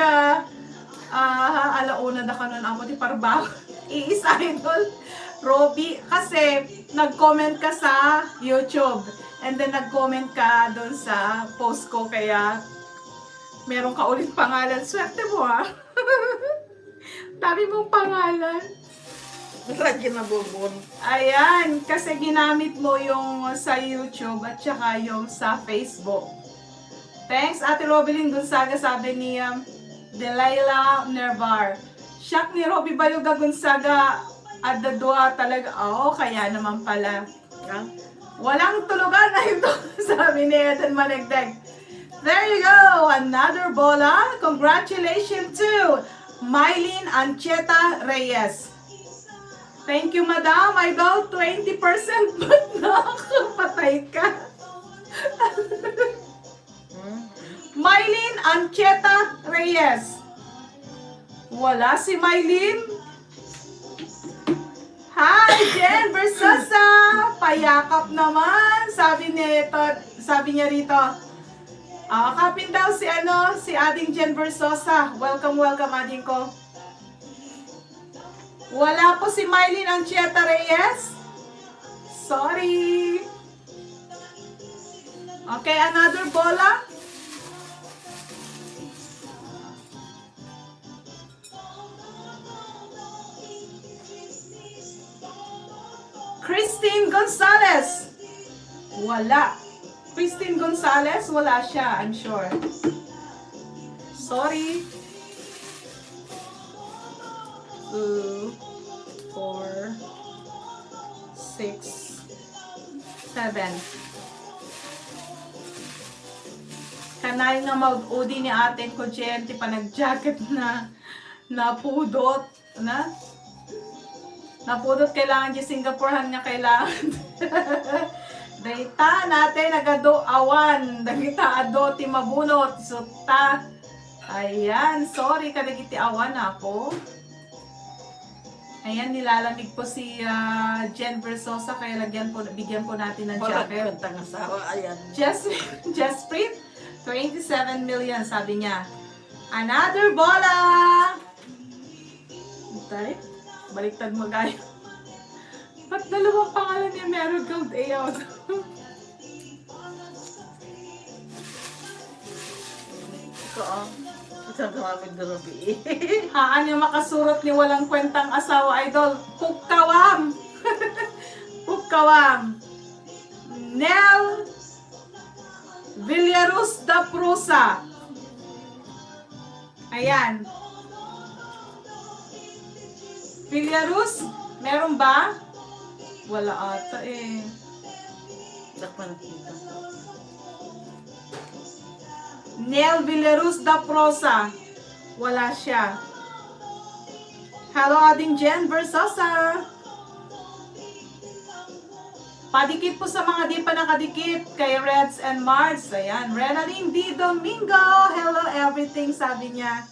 S1: Alauna na ka nun ako. Di parbaho. Iisa idol. Roby. Kasi nag-comment ka sa YouTube. And then nag-comment ka doon sa post ko. Kaya meron ka ulit pangalan. Swerte mo ha. Dami mong pangalan.
S2: Lagi na bubun.
S1: Ayan, kasi ginamit mo yung sa YouTube at saka yung sa Facebook. Thanks, Ate Robelyn Gonzaga, sabi ni Delilah Nervar. Shock ni Robby Bayuga Gonzaga at dadwa talaga. Oo, kaya naman pala. Walang tulugan na ito, sabi ni Eden Managdeg. There you go, another bola. Congratulations to Mylene Ancheta Reyes. Thank you, Madam. I got 20%, but nakakapatay ka. Mylene Ancheta Reyes. Wala si Mylene. Hi, Jen Versosa. Payakap naman. Sabi niya rito. Kapin daw si ading Jen Versosa. Welcome, welcome, ading ko. Wala po si Mylene Ancheta Reyes. Sorry. Okay, another bola. Christine Gonzalez. Wala. Christine Gonzalez, wala siya, I'm sure. Sorry. 2, 4, 6, 7. Kanay na mag-udi ni ate ko, Jenti, pa nag-jacket na napudot. Napudot kailangan di Singaporehan niya kailangan. Data natin nagado awan. Dagita ado ti mabunot. Suta. Ayan. Sorry kadagiti awan ako. Ayan, nilalamig po si Jen Versosa, kaya bigyan po natin ng jacket.
S2: Walang asawa, ayan.
S1: Jesprit, 27 million, sabi niya. Another bola! Tay, baliktad mo guys. Ba't dalawang pangalan niya meron gold A out?
S2: ko, oh. Isang kamamit na rubi.
S1: Haan yung makasurot ni walang kwentang asawa, idol. Pukawam! Pukawam! Nel Villarus da Prusa. Ayan. Villarus, meron ba? Wala ata eh.
S2: Dakpan nakita.
S1: Nel Villarus da Prosa. Wala siya. Hello, Ading Jen Versosa. Padikit po sa mga di pa nakadikit kay Reds and Mars. Ayan. Renaline D. Domingo. Hello, everything, sabi niya.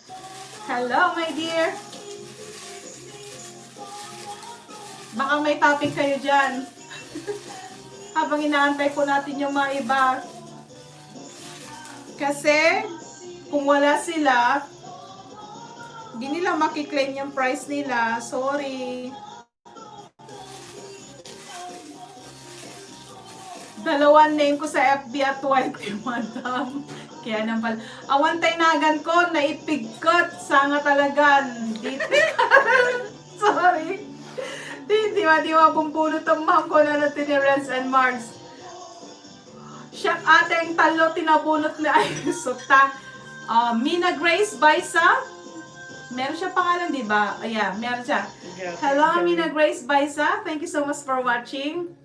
S1: Hello, my dear. Baka may topic kayo dyan. Habang inaantay po natin yung mga iba. Kasi, kung wala sila, hindi nila makiklaim yung price nila. Sorry. Dalawang name ko sa FB at white madam. Kaya naman, awan tayo nagan ko, naipigkot. Sanga talagan. Dito. Sorry. Di ba bumbunot ang ma'am ko na natin ni Reds and Mars. Siya ating talo tinabunot na ay suta. Mina Grace Baisa. Meron siya pangalan, di ba? Ayan, meron siya. Hello, Mina Grace Baisa. Thank you so much for watching.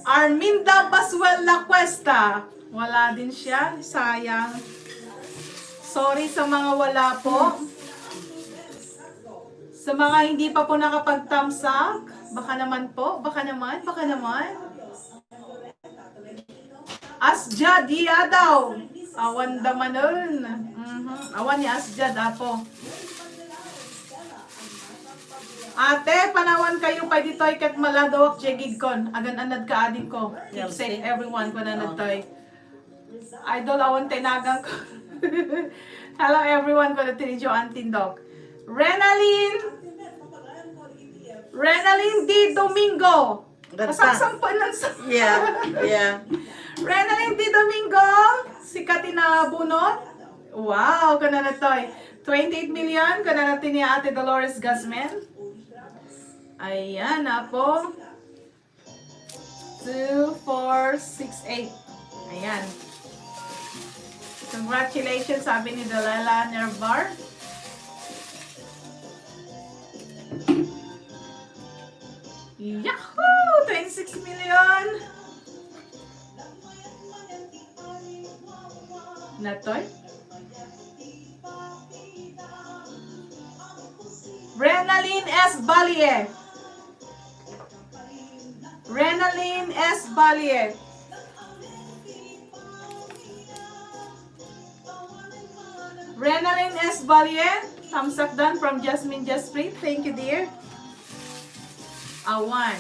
S1: Arminda Basuel La Cuesta. Wala din siya. Sayang. Sorry sa mga wala po. Sa mga hindi pa po nakapag-thumbs up. Baka naman po. Baka naman. Asjad, iya daw. Awan daman nun. Awan ni Asjad, apo. Ate, panawan kayo kay ditoy ket maladawak jegigkon. Agan anad ka ading ko. Keep safe everyone ko na nadtoy. Idol awan tinagang ko. Hello everyone ko na tinidyo antindog. Renaline D. Domingo. Kasaksampan lang sa...
S2: Yeah.
S1: Renaline D. Domingo. Sikat na bunot. Wow, kana na toy. 28 million, kana natin ni Ate Dolores Guzman. Ayan na po. 2, 4, 6, 8. Ayan. Congratulations, sabi ni Dalala Nervar. Yahoo! 26 million! Natoy? Renaline S. Balier. Renaline S. Balier. Renaline S. Balier. Thumbs up done from Jasmine Jasprit. Thank you, dear. Awan.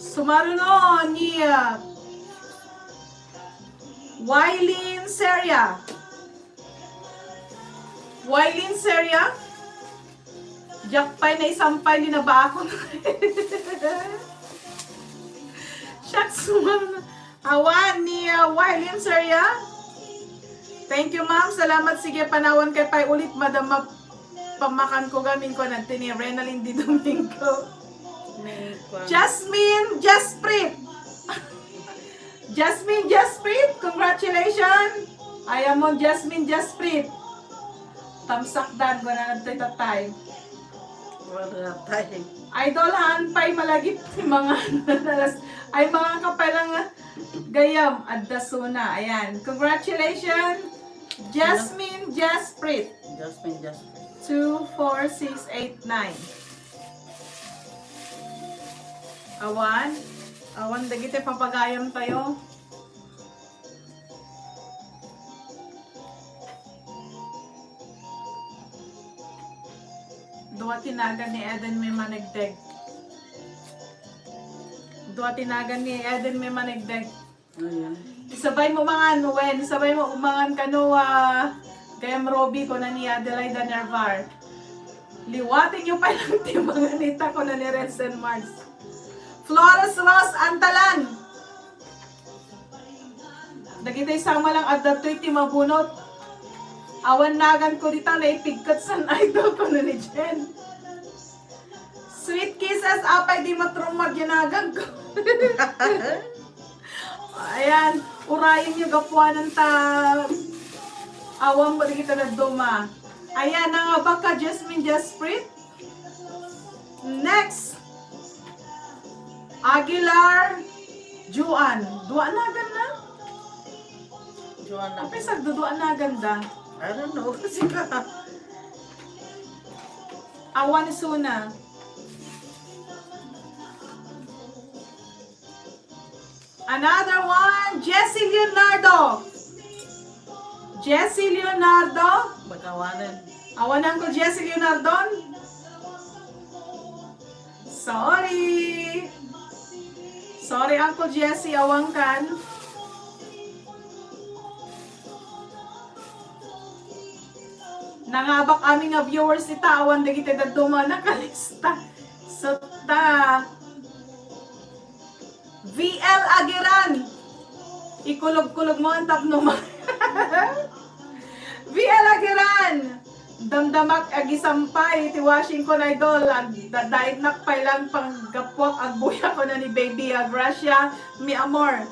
S1: Sumaruno ni Wailin Seria. Wailin Seria. Jakpay na isampay ni na ba ako? Shucks, sumaruno. Awan ni Wailin Seria. Thank you, ma'am. Salamat. Sige, panawan kay pay ulit. Madam, pamakan ko gamin ko natin ni Renaline D. Domingo. Jasmine Jasprit. Jasmine Jasprit, congratulations. Ayaw mo Jasmine Jasprit. Tamsakdan ko na nagtoy tatay.
S2: Wala tayo.
S1: Idol hanpay malagit si mga nalas ay mga kapalang gayam adasuna. Ayan. Congratulations. Jasmine Jasprit.
S2: Jasmine.
S1: 2, 4, 6, 8, 9. Awan dagiti papagayam tayo. Dua tinagan ni Eden may managdeg.
S2: Ayan.
S1: Isabay mo mga Wen, isabay mo mga kano Gayam Robbie ko na ni Adelaida Nervar. Liwatin nyo pa lang timanganita ko na ni Reds and Mars. Flores Ross Antalan. Nagitay sama lang at dato'y timabunot. Awan nagan ko dito na ipigkat sa idol ko na ni Jen. Sweet kisses, apay di matrumag ginagag ko. Ayan, urayin nyo gapuanan ta. Awan mo kita na duma. Ayan, nangabak ka, Jasmine Jasprit. Next. Aguilar Juan. Duanagan na?
S2: Joanna.
S1: Apay sagduduanagan da.
S2: I don't know. Kasi ka.
S1: Awan Suna. Another one, Jessie Leonardo. Jessie Leonardo.
S2: Magkawanan.
S1: Awanan ko Jessie Leonardo. Sorry. Sorry, Uncle Jessie, awang kan. Nangabak aming nga viewers ita, awan da kita da dumana kalista. So ta. VL Agiran. Ikulog-kulog mo ang tapno mo. VL Agiran. Damdamak agisampay ti Washington Idol. Dahil nakpay lang pang gapwak agbuya ko na ni Baby Gracia mi amor.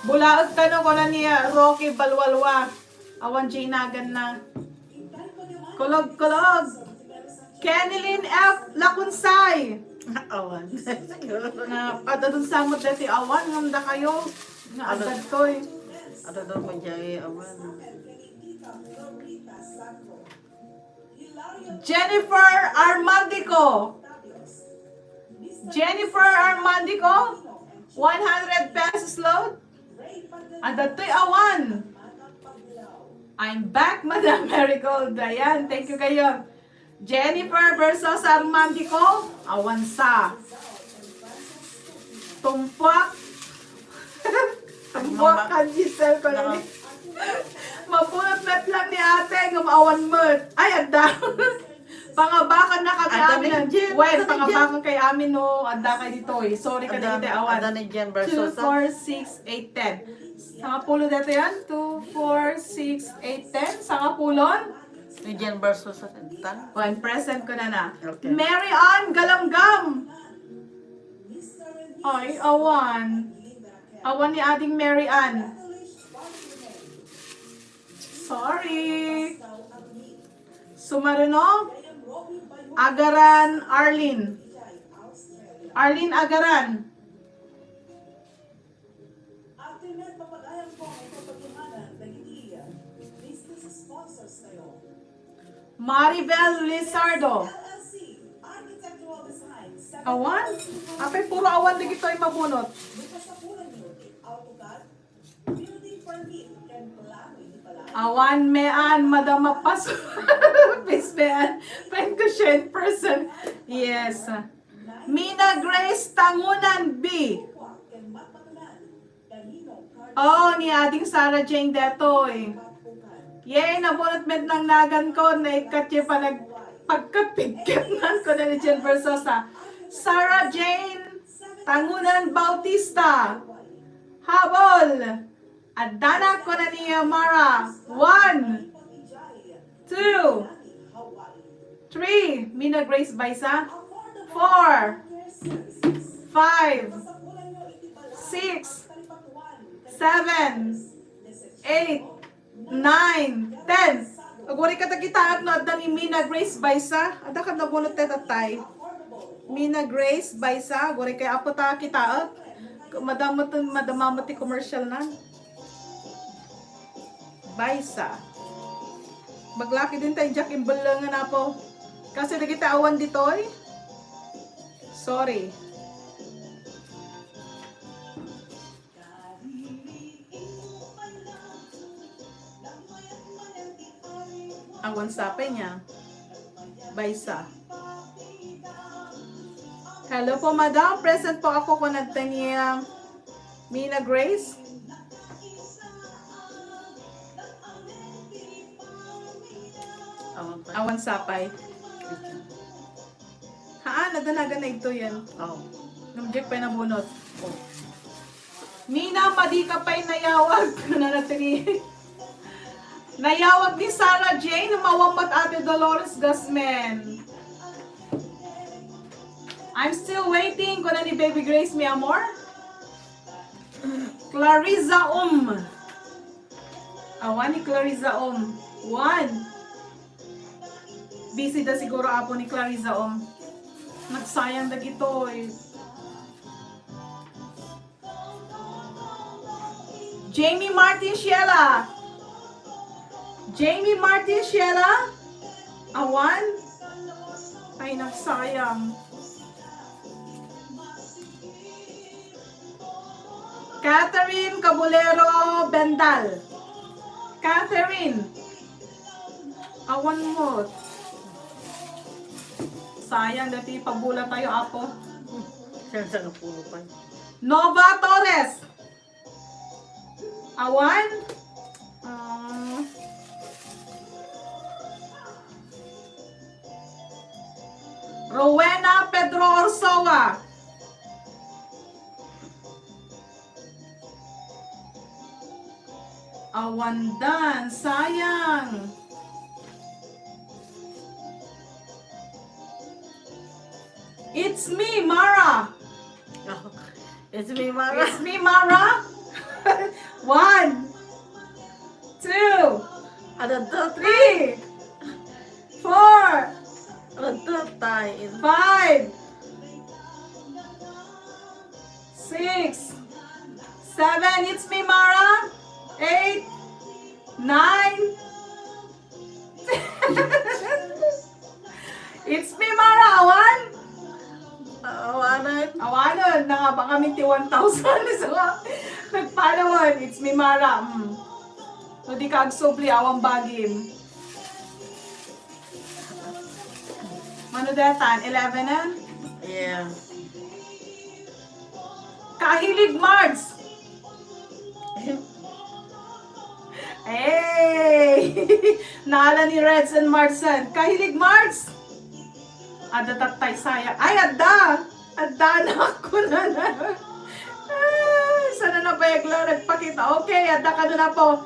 S1: Bulaot ka no ko na ni Rocky Balwalwa. Awan Jinagan na. Kulog-kulog. Kenilyn F. Lakunsay.
S2: Awan.
S1: Na adadun samot dati awan ngamda kayo. Nga adad ko eh.
S2: Ano daw mo dyan awan.
S1: Jennifer Armandico. Jennifer Armandico. 100 pesos load. Adad to'y awan. I'm back, Madam Marigold. Ayan, thank you kayo. Jennifer versus Armandico. Awansa. Tumpak. Tumpak kan Giselle ko na ni. Mapulot-met lang ni ate. Ngumawan mo. Ay, agda. Pangabakan na kami
S2: Ada
S1: amin.
S2: ni Jen,
S1: Well,
S2: ada ni
S1: pangabakan kay amin no. Agda kay dito eh. Sorry ka na dito awan.
S2: Ada ni Jen
S1: 2,
S2: versus
S1: 4, 6, 8, 10. Sanga pulo dito yan. 2, 4, 6, 8, 10. Sanga pulon.
S2: ni Jen versus Tan.
S1: One, present ko na na.
S2: Okay.
S1: Mary Ann Galamgam. Ay, awan. Awan ni ating Mary Ann. Sorry. Sumarino. Agaran Arlene. Arlene Agaran. Maribel Lizardo. Awan? Apay puro awan na gito ay mabunot. Awan mean, madama pas. Peace mean. Friend ko siya in person. Yes. Mina Grace Tangunan B. Oh, ni ading Sarah Jane Detoy. Yay, nabunot met ng nagan ko. Naikat niya pa pagkapigkat ko na ni Jen Versosa. Sarah Jane Tangunan Bautista. Habol. At danak ko na ni Mara. 1, 2, 3. Mina Grace Baisa. 4, 5, 6, 7, 8, 9, 10. Agwari ka tagitaat no at ni Mina Grace Baisa. Ada ka nabunot tatay. Mina Grace Baisa. Agwari kay apo ta kitaat. Madamamot ti commercial na. Baisa. Maglaki din tayo Jack imbalangan na po. Kasi nakita awan dito eh. Sorry. Awan sapay niya. Baisa. Hello po madam. Present po ako kung nagtaniya Mina Grace.
S2: Awan pa
S1: Awan sapay. Haan, nadanagan na ito yan.
S2: Oh.
S1: Namjek pa na bunot.
S2: Oh.
S1: Mina, madi ka pa'y nayawag. Nanatili. Nayawag ni Sarah Jane, mawamot Ate Dolores Gasmen. I'm still waiting. Kuna ni Baby Grace, mi amor. Clariza Awan ni Clariza 1. Busy na siguro apo ni Clariza Nagsayang na ito eh. Jamie Martin Sheila. Awan. Ay, nagsayang. Catherine Cabulero Bendal. Catherine. Awan mo. Sayang, dati pabula tayo, apo.
S2: Saan sa napulo pa?
S1: Nova Torres. Awan. Rowena Pedro Orsoa. Awandan, sayang. It's me, Mara.
S2: Oh. It's me, Mara.
S1: It's me, Mara. 1, 2,
S2: Ano to?
S1: 3, 4,
S2: Ano to? Tayo.
S1: 5, 6, 7. It's me, Mara. 8, 9. It's me, Mara. Awanan na nga ba kami 1,000 so nagpalawan. It's me, Mara. So di ka agsubli awang bagim. Mano datan? 11 na?
S2: Yeah.
S1: Kahilig Mards. Hey! Naala ni Reds and Marsan. Kahilig Mards. Ada tatay saya. Ay, ada! Ada na ako na na. Ay, sana na ba yagla nagpakita? Okay, ada ka na po.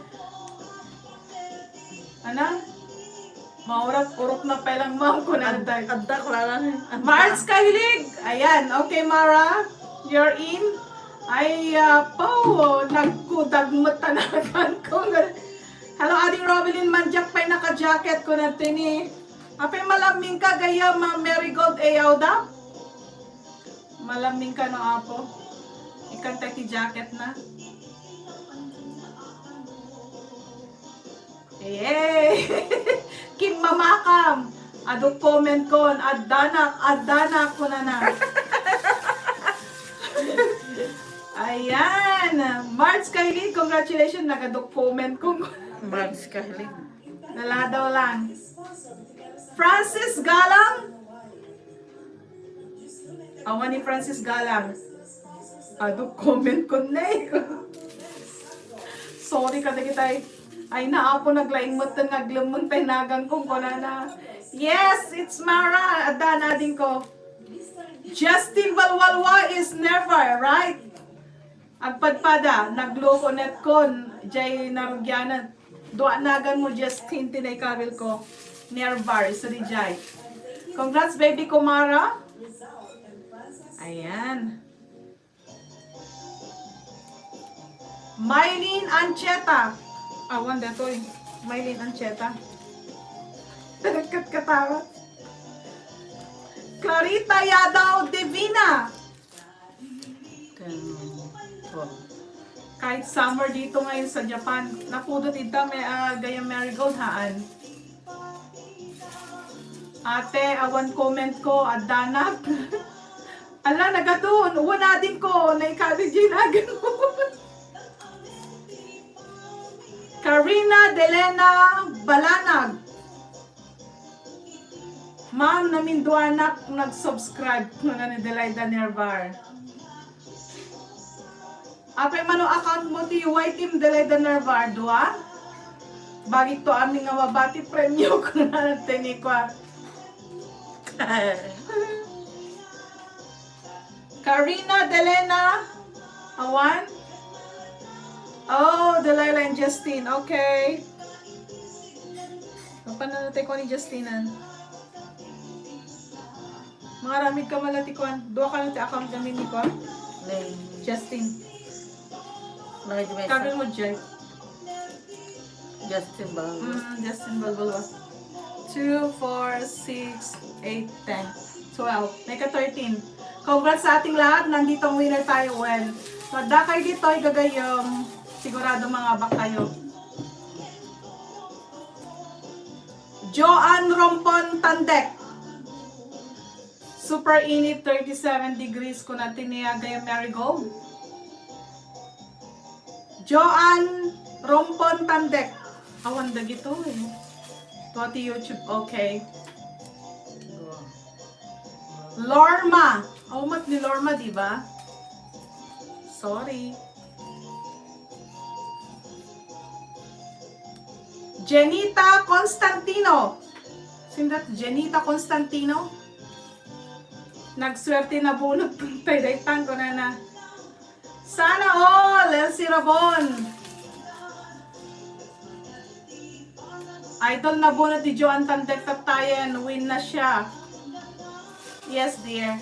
S1: Ano? Maurat, urok na pelang ma'am ko na ada.
S2: Adda ko lang.
S1: Mars kahilig! Ayan, okay Mara. You're in. Ay, nagkudag tanagan ko. Hello, Ading Robelyn Manjak pa'y naka-jacket ko na tini. Apay malaming ka gaya Marigold ayaw da? Malaming ka no apo. Ikanta ki jacket na. Yay! Kim mamakam. Adok comment kon. Adanak ko na na. Ayan. March Kylie, congratulations. Nagadok comment ko.
S2: March Kylie.
S1: Naladaw lang. Francis Galang. Awan ni Francis Galang. Adok comment ko na eh. Sorry ka na kitay. Ay naapo naglaing mo itong naglamang tayo nagang kong na. Yes, it's Mara. Ada na din ko. Justin Valwalwa is never, right? Agpadpada, nagloko net kon. Jay narugyanan. Doa nagan mo Justin tinay kabil ko. Never, sa di Jay. Congrats baby ko Mara. Ayan. Mylene Ancheta. Awan dato eh. Mylene Ancheta. Katawa. Clarita Yadaw Divina. Kahit summer dito ngayon sa Japan, napudot ito may gaya marigold haan. Ate, awan comment ko, adanak. Ala, nagadun. Uwan din ko, naikabig ginagan mo. Karina Delena Balanag. Ma'am, naminduanak nag-subscribe nga ni Delaida Nervar. Apay mano account mo ti White Team Delaida Nervar, dua? Bagit to aming nga mabati premyo ko na natin ni Kwa. Karina Delena, awan. Oh, Delilah and Justine. Okay. Pananatay ko ni Justinan. Mga ramid ka malati ko. Dua ka natin account kami ni ko. Justine. Kami mo, Jay.
S2: Justin ba?
S1: Justin Balbalwa. 2, 4, 6, 8, 10, 12. May ka 13. Congrats sa ating lahat. Nandito ang winner tayo. Well, madakay dito, igagayong sigurado mga bak tayo. Joanne Rompon Tandek. Super init, 37 degrees ko natin niya gayong marigold. Joanne Rompon Tandek. Awan da gito eh. Tuwati YouTube, okay. Lorma. Mat ni Lorma, di ba? Sorry. Jenita Constantino. Sino that? Jenita Constantino? Nagswerte na bunot ng tayo-daytang ko na. Sana all! Elsie Rabon. Idol na bunot ni Joan Tandek Tatayan. Win na siya. Yes, dear.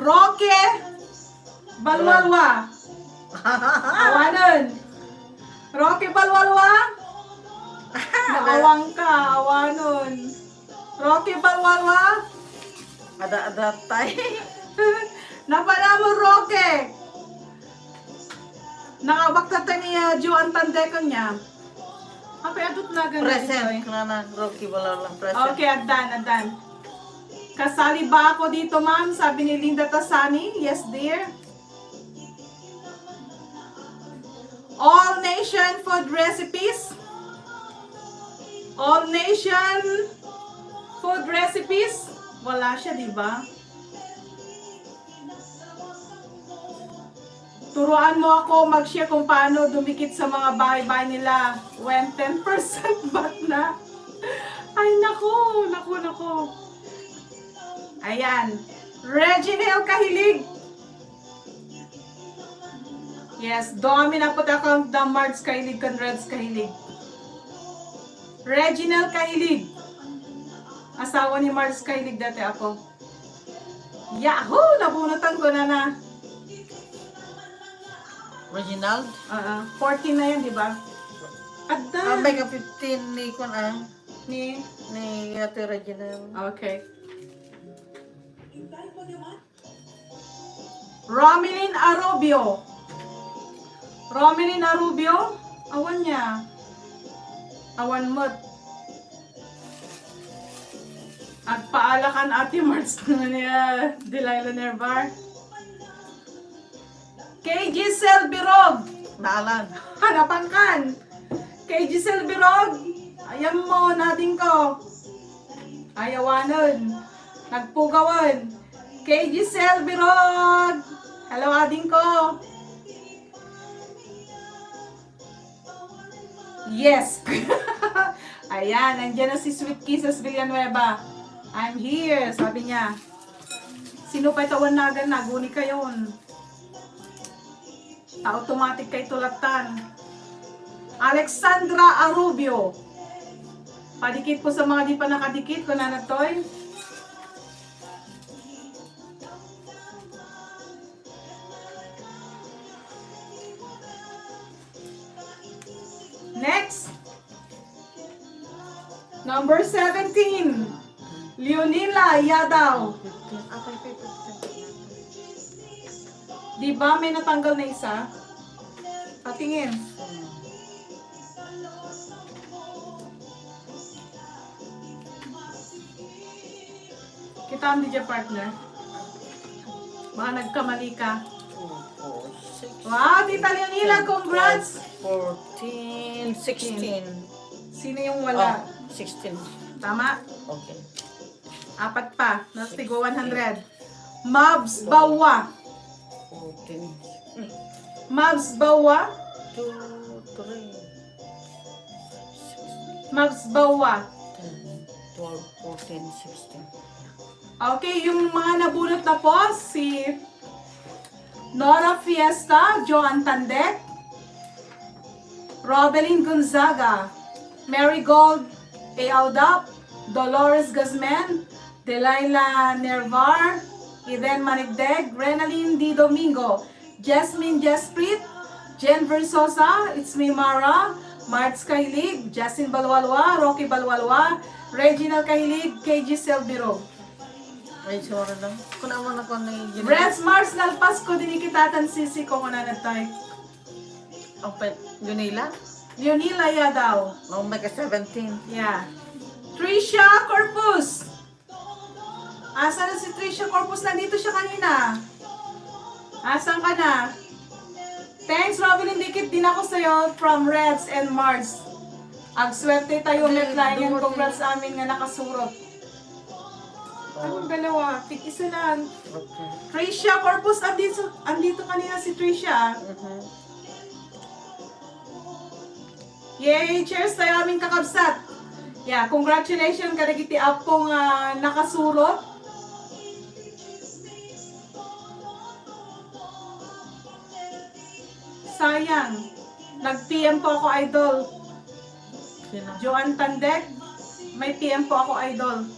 S1: Roque Balwalwa. Awanon. Roque Balwalwa. Maawang ka, awanon. Roque Balwalwa.
S2: Ada tayo.
S1: Napala mo, Roque. Nakabakta tayo ni Joan Tandekon niya. Apay, adot na ganun.
S2: Present. Kana Rocky wala lang present.
S1: Okay, adan. Kasali ba ako dito, ma'am? Sabi ni Linda Tasani. Yes, dear. All Nation Food Recipes. All Nation Food Recipes. Wala siya, di ba? Turuan mo ako mag-share kung paano dumikit sa mga bahay-bahay nila when 10% back na. Ay, naku. Ayan. Reginald Kahilig. Yes, dami na po account ng Mards Kahilig kan Reds Kahilig. Reginald Kahilig. Asawa ni Mards Kahilig dati ako. Yahoo! Nabunutan ko na.
S2: Reginald?
S1: 14 na yun, di ba? Adda.
S2: May ka 15 ni kon
S1: Ni?
S2: ni Ate Reginald.
S1: Okay. Romelyn Arubio. Awan niya. Awan mo't. At paalakan Ate Marts na niya. Delilah Nervar. Kay Giselle Birog.
S2: Naalan.
S1: Hanapan kan. Kay Giselle Birog. Ayan mo, natin ko. Ayawanon. Nagpugawan. Kay Giselle Birog. Hello, ading ko. Yes. Ayan, nandiyan na si Sweet Kisses Villanueva. I'm here, sabi niya. Sino pa itawanagan na? Guni kayon. Automatic kay tulatan. Alexandra Arubio. Padikit po sa mga di pa nakadikit ko na natoy. Next. Number 17. Leonila Yadaw. Di ba may natanggal na isa? Patingin. Kita ang DJ partner. Baka nagkamali ka.
S2: 2, 4, 6.
S1: Wow, Tita Leonila, congrats!
S2: 14, 16.
S1: Sino yung wala?
S2: 16.
S1: Tama?
S2: Okay.
S1: 4 pa. Nastigo 100. Mabs Bawa.
S2: 10,
S1: Mabs Bawa.
S2: 2, 3,
S1: Mabs Bawa.
S2: 10, 12, 14, 16.
S1: Okay, yung mga nabunot na po, si Nora Fiesta, Joan Tandek, Robelyn Gonzaga, Marigold Ealdap, Dolores Guzman, Delilah Nervar, Eden Manigdeg, Renaline Di Domingo, Jasmine Jasprit, Jen Versosa, It's Me Mara, Marts Kahilig, Justin Balwalwa, Rocky Balwalwa, Reginald Kahilig, KG Selbiro.
S2: Ay, sorry lang. Kung naman ako na yung
S1: Reds Mars Nalpas ko din ikitatan sisi ko na natay.
S2: ang pet, Junila?
S1: Leonila ya daw.
S2: Oh, may ka 17.
S1: Yeah. Trisha Corpus. Asa na si Trisha Corpus? Nandito siya kanina. Asan ka na? Thanks, Robin. Dikit din ako sa'yo from Reds and Mars. Agswerte tayo met layan. Congrats sa amin nga nakasurot. Anong dalawa? Tik-isa lang.
S2: Okay.
S1: Trisha Corpus, andito kanina si Trisha. Yay! Cheers tayo aming kakabsat. Yeah, congratulations kadagiti apong nakasurot. Sayang. Nag-PM po ako, idol.
S2: Sino?
S1: Joan Tandek. May PM po ako, idol.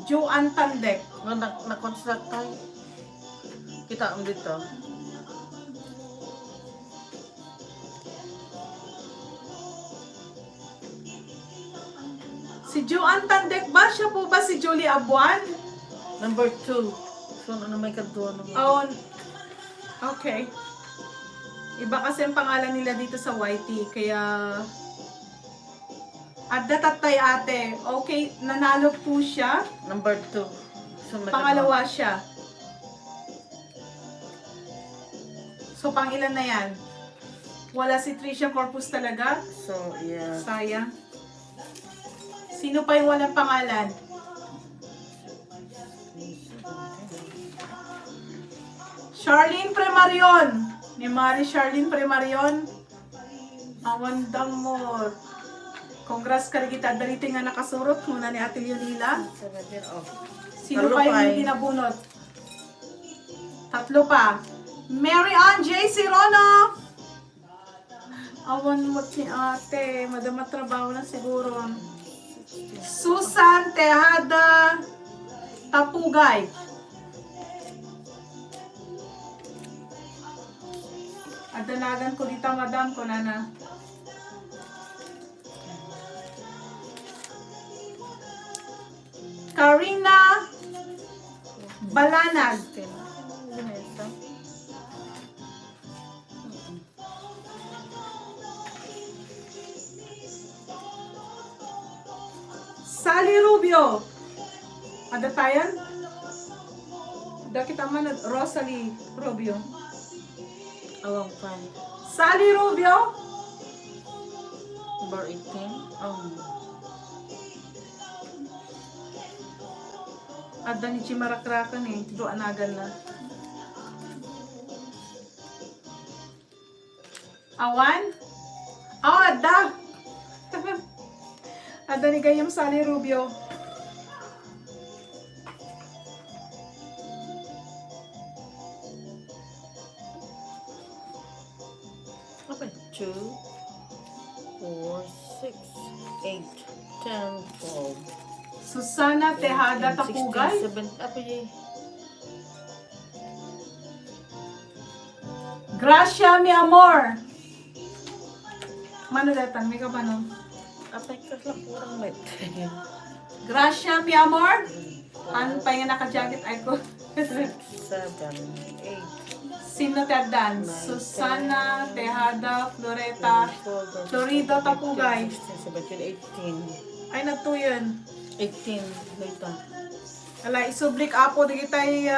S1: Joan Tandek.
S2: No, na-construct tayo. Kita mo dito.
S1: Si Joan Tandek ba? Siya po ba si Julie Abuan?
S2: Number 2. So, ano may kadua naman?
S1: Oh, okay. Iba kasi ang pangalan nila dito sa YT, kaya... Adda tatay ate. Okay, nanalo po siya.
S2: Number 2. So, may
S1: Pangalawa siya. So, pang ilan na yan? Wala si Trisha Corpus talaga?
S2: kadua. So, yeah.
S1: Sayang. Sino pa yung walang pangalan? Charlene Premarion. Ni Mari Charlene Premarion. Awan damor. Congrats ka rin kita. Dalitin nga nakasurot muna ni Ate Leonila.
S2: 17 off.
S1: Sino
S2: Tatlo
S1: pa yung
S2: pa
S1: hindi nabunot? Tatlo pa. Mary Ann J. Sirono. Awan mo si ate. Madama trabaho na siguro. Susan Tejada Tapugay. Adanagan ko dito, madam ko na. Karina Balanag.
S2: 16. Ginesa.
S1: Sally Rubio. Ada tayan? Ada kita man Rosalie Rubio.
S2: Awang pan.
S1: Sally Rubio.
S2: Number 18.
S1: Ada ni Chimarakrakan eh. Do anagan na. Awan? Oh, ada. Ada ni gayam Sally Rubio.
S2: Okay. 2, 4, 6, 8, 10, 12.
S1: Susana Tejada Tapugay.
S2: 16, 17. Apa yun?
S1: Gracia mi amor. Mano datang, may ka ba no?
S2: Apa yung lang kurang met?
S1: Gracia mi amor. Ano pa yung naka-jacket ay ko?
S2: 7, 8.
S1: Sino Terdan? Susana Tejada Floreta Florido Tapugay.
S2: 16, 17, 18.
S1: Ay nagto yun.
S2: 18. Later.
S1: Ala, isublik apo di kitay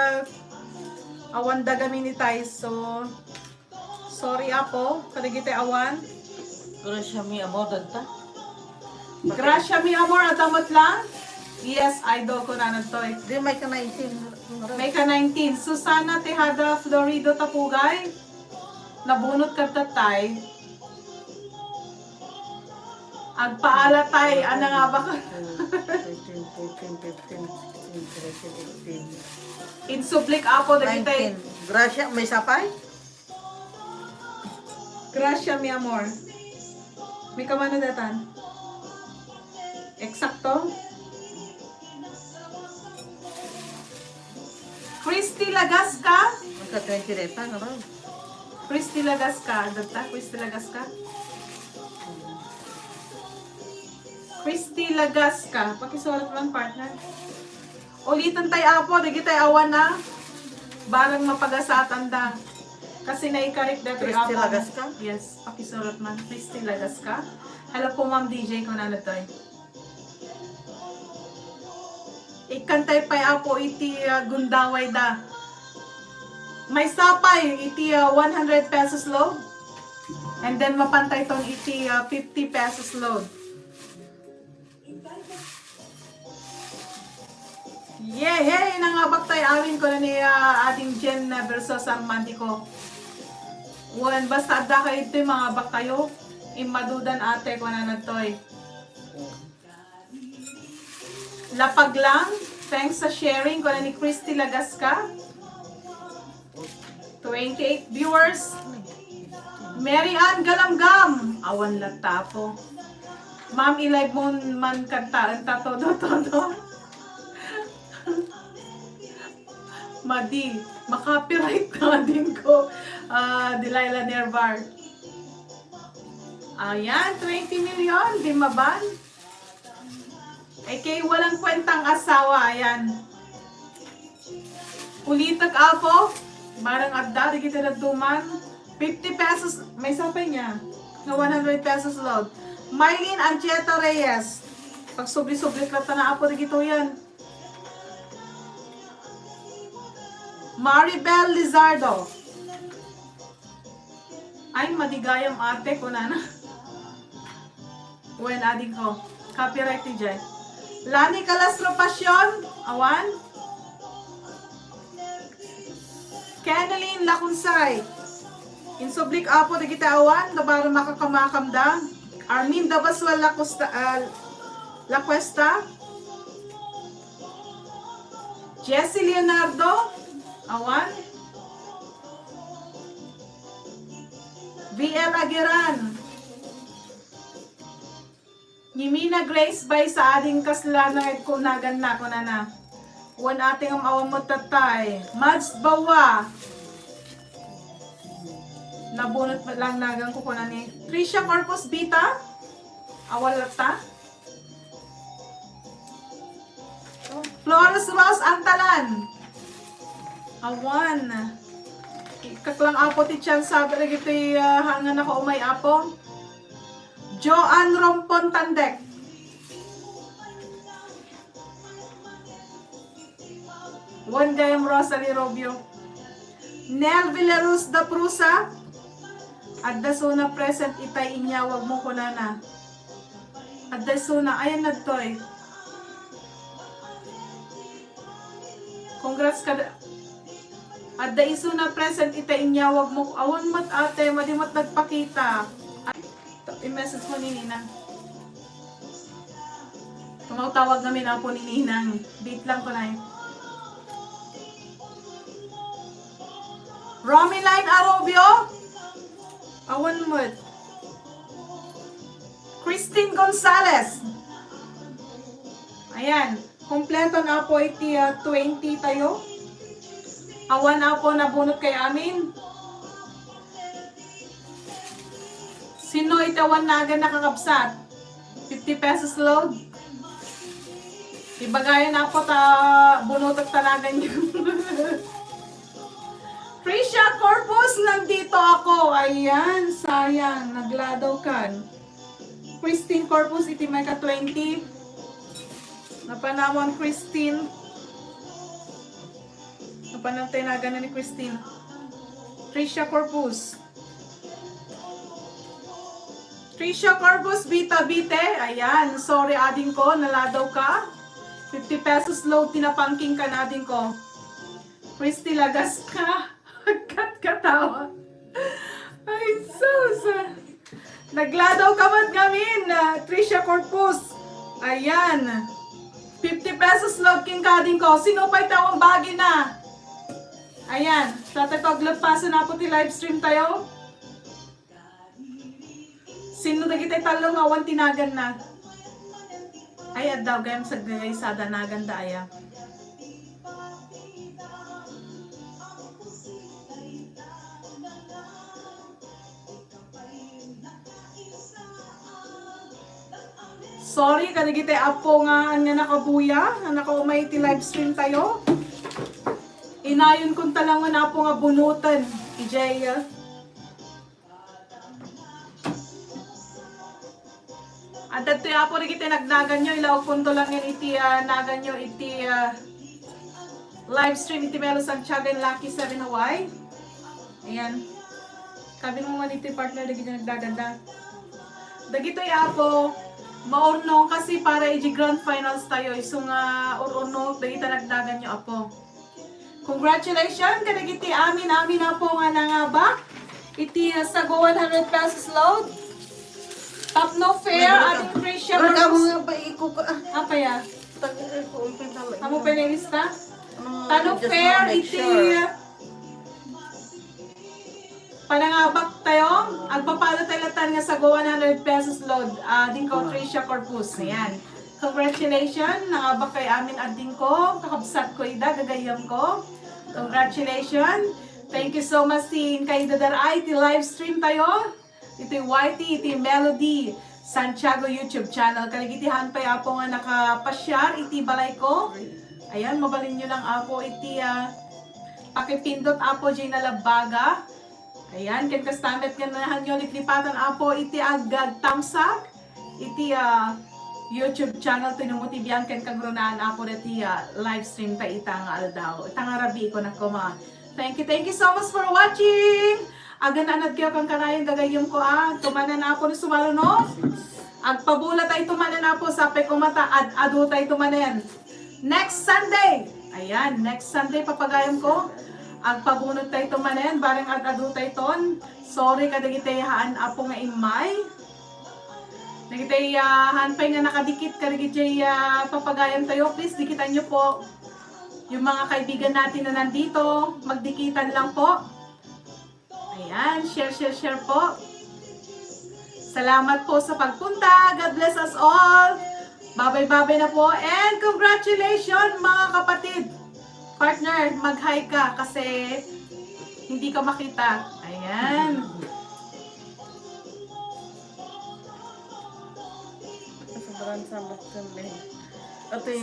S1: awan dagami ni tay. So, sorry apo, kada kitay awan.
S2: Kaya siya may amor dagta.
S1: Gracia mi amor, adamat lang. Yes, idol ko na nagtoy.
S2: Di may ka 19.
S1: May ka 19. Susana Tejada Florido Tapugay. Nabunot ka tatay. Agpaala tay, ana nga ba ka?
S2: 13, 14, 15, 16, 17, 18.
S1: Insublik ako, dagitay.
S2: 19. Gracia, may sapay?
S1: Gracia, mi amor. May kamano datan? Eksakto? Christy Lagasca?
S2: Magka 20 reta, ano?
S1: Christy Lagasca. Data, Christy Lagasca? Christy Lagasca. Pakisulat man, partner. Ulitan tayo apo, dagi tayo awan na. Barang mapagasatan da. Kasi naikarik dati
S2: Christy
S1: apo.
S2: Lagasca?
S1: Yes, pakisulat man. Christy Lagasca. Hello po, Ma'am DJ, kung ano to eh. Ikantay pa apo iti gundaway da. May sapay iti 100 pesos load. And then mapantay ton iti 50 pesos load. Hey, nangabak tayo awin ko na ni ating Jen versus Armandico. Wan, basta adda kayo ito yung mga bak kayo. Imadudan ate ko na nagtoy. Lapag lang. Thanks sa sharing ko na ni Christy Lagasca. 28 viewers. Mary Ann Galamgam. Awan latapo. Ma'am, i-live mo man kanta. Anta todo. Madi. Makapiright na din ko. Delilah Nervar. Ayan, 20 million. Di maban. Kay walang kwentang asawa, ayan. Ulitag apo, barang adda, di kita nagduman. 50 pesos, may sapay niya. Na 100 pesos load. Mylene Ancheta Reyes. Pag subli-subli ka na apo, di gito yan. Maribel Lizardo. Ay, madigayam ate ko na. When ading ko. Copyright ni Jay. Lani Calastro Pasyon, awan. Keneline Lacunsay. Insublik apo na kita awan, nabaro makakamakamda. Armin Dabaswal La Cuesta. Jessie Leonardo, awan. VL Aguiran. Yimina Grace by sa ading kaslanang at kunagan na ko na. Wan ating ang awang mo tatay. Mads Bawa. Nabunot lang nagang ko na ni. Trisha Corpus Bita. Awal ta. Flores Rose Antalan. Awan. Kaklang apo ti Chan sabi na gito hangan ako umay apo. Joanne Rompon Tandek. One Gayam Rosalie Robio. Nel Villaruz da Prusa. Adda suna present itay inya, wag mo kunana. Adda suna, ayan nagtoy. Congrats ka. Adda isuna present itay inya, wag mo. Awan mat ate, madimot nagpakita. I-message mo ni Ninang. Tumatawag namin ako ni Ninang. Beat lang ko na yun. Romeline Arobio. Awan mo. Christine Gonzalez. Ayan. Kompleto na po iti 20 tayo. Awan na po nabunot kay amin. Sino itawan nagan nakakabsat? 50 pesos load. Ibagayan na po bunutot talagan yun. Trisha Corpus, nandito ako. Ayan, sayang. Nagladaw kan. Christine Corpus, iti may ka 20. Napanamon Christine. Napanantay nagan na ni Christine. Trisha Corpus. Trisha Corpus, Bita Bite. Ayan, sorry ading ko, naladaw ka. 50 pesos load, tinapangking ka natin ko. Christy Lagas ka. Agkat katawa. Ay, sus. Nagladaw kamat gamin. Tricia Corpus. Ayan. 50 pesos load king kading ko. Sino pa itawang bagi na? Ayan. Sa tataglag paso na po ti live stream tayo. Sino na kita talong awan tinagan na? Ay, at daw gayam sa gagay sa danagan da aya. Sorry, kada kita apo nga nakabuya, nga nakaumay ti live stream tayo. Inayon kong talangan na po nga bunutan. Ijay. At ito po rin kita nagnagan nyo. Ilaw punto lang yan iti nagan nyo iti live stream iti Melo Santiago and Lucky 7 Hawaii. Ayan. Kabi mo man iti partner lagi dyan nagdaganda. Dagito po maurnong kasi para iti grand finals tayo. Isong urunong dagito nagdagan nyo po. Congratulations! Kadagiti amin na po nga nangaba. Iti sa go 100 pesos load. Top no fair, ating Tricia.
S2: Baka mo nga ba ikuka?
S1: Apa ya?
S2: Tag-umpin tala.
S1: Amo penelista? Tanong fair, iti panangabak tayo. Agpapalo tayo latan nga sa go 100 pesos load. Din ko Tricia Corpus. Ayan. Congratulations. Nangabak kay amin ading ko. Kakabsat ko ida. Gagayam ko. Congratulations. Thank you so much tin kay Dadaray. Iti live stream tayo. Iti YT, iti Melody Santiago YouTube channel. Kaligitihan pa po nga nakapasyar. Iti balay ko. Ayan, mabalin nyo lang ako. Iti pakipindot apo dyan na labaga. Ayan, kan kastamet nga nahan nyo. Liklipatan apo iti agag thumbs up. Iti YouTube channel tinumutibyan kan kagrunaan apo iti live stream pa itang aldaw. Itang arabi ko na kuma. Thank you so much for watching. Agan anad kayo kang kanayang gagayom ko tumanan na po ni sumalo no? Agpabula tayo tumanan na po sa pekumata adu tayo tumanan. Next Sunday! Ayan, next Sunday papagayom ko. Agpabunod tayo tumanan, bareng adu tayo ton. Sorry kadagitayahan apo nga imay. Nagitayahan pa nga nakadikit kadagitay papagayom tayo. Please dikitan nyo po yung mga kaibigan natin na nandito. Magdikitan lang po. Ayan, share po. Salamat po sa pagpunta. God bless us all. Babay-babay na po. And congratulations mga kapatid. Partner, mag-hi ka kasi hindi ka makita. Ayan.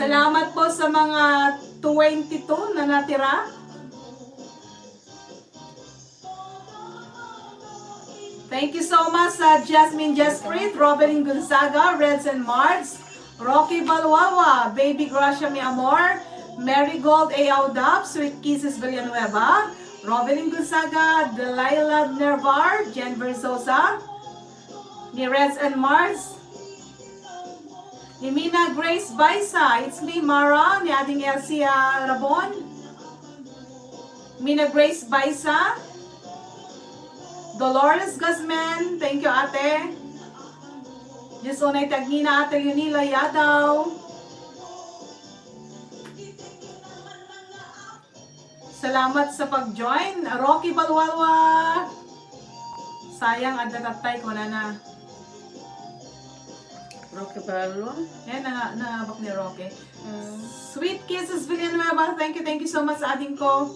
S1: Salamat po sa mga 22 na natira. Thank you so much Jasmine Jesprit, Robin Gonzaga, Reds and Mards, Rocky Balwawa, Baby Gracia Mi Amor, Marigold Ayaudap, Sweet Kisses Villanueva, Robin Gonzaga, Delilah Nervar, Jen Versosa, ni Reds and Mards, ni Mina Grace Baisa, it's me Mara, ni ating Elsia Rabon, Mina Grace Baisa, Dolores Guzman, thank you ate. Diyos unay tagina ate Leonila Yadaw. Salamat sa pag-join. Rocky Balwalwa. Sayang adatatay ko na.
S2: Rocky Balwalwa?
S1: Yan, nangabak ni Rocky. Sweet Kisses Villanueva, thank you so much sa ating ko.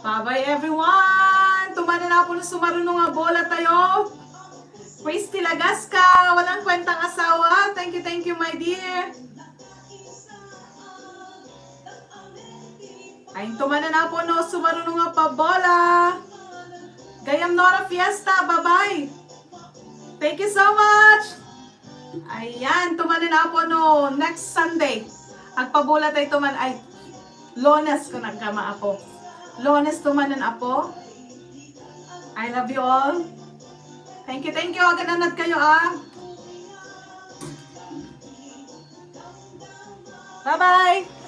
S1: Bye-bye everyone! Tumanan na po na sumarunong nga bola tayo. Christy Lagasca, walang kwentang asawa. Thank you my dear. Ay, tumanan na po no, sumarunong nga pa bola. Gayam Nora Fiesta, bye-bye. Thank you so much. Ayan, tumanan na po no, next Sunday. Agpabola tayo tuman, ay, Lones ko nagkama ako. Lones tumanan apo. I love you all. Thank you. Agananad kayo Bye-bye!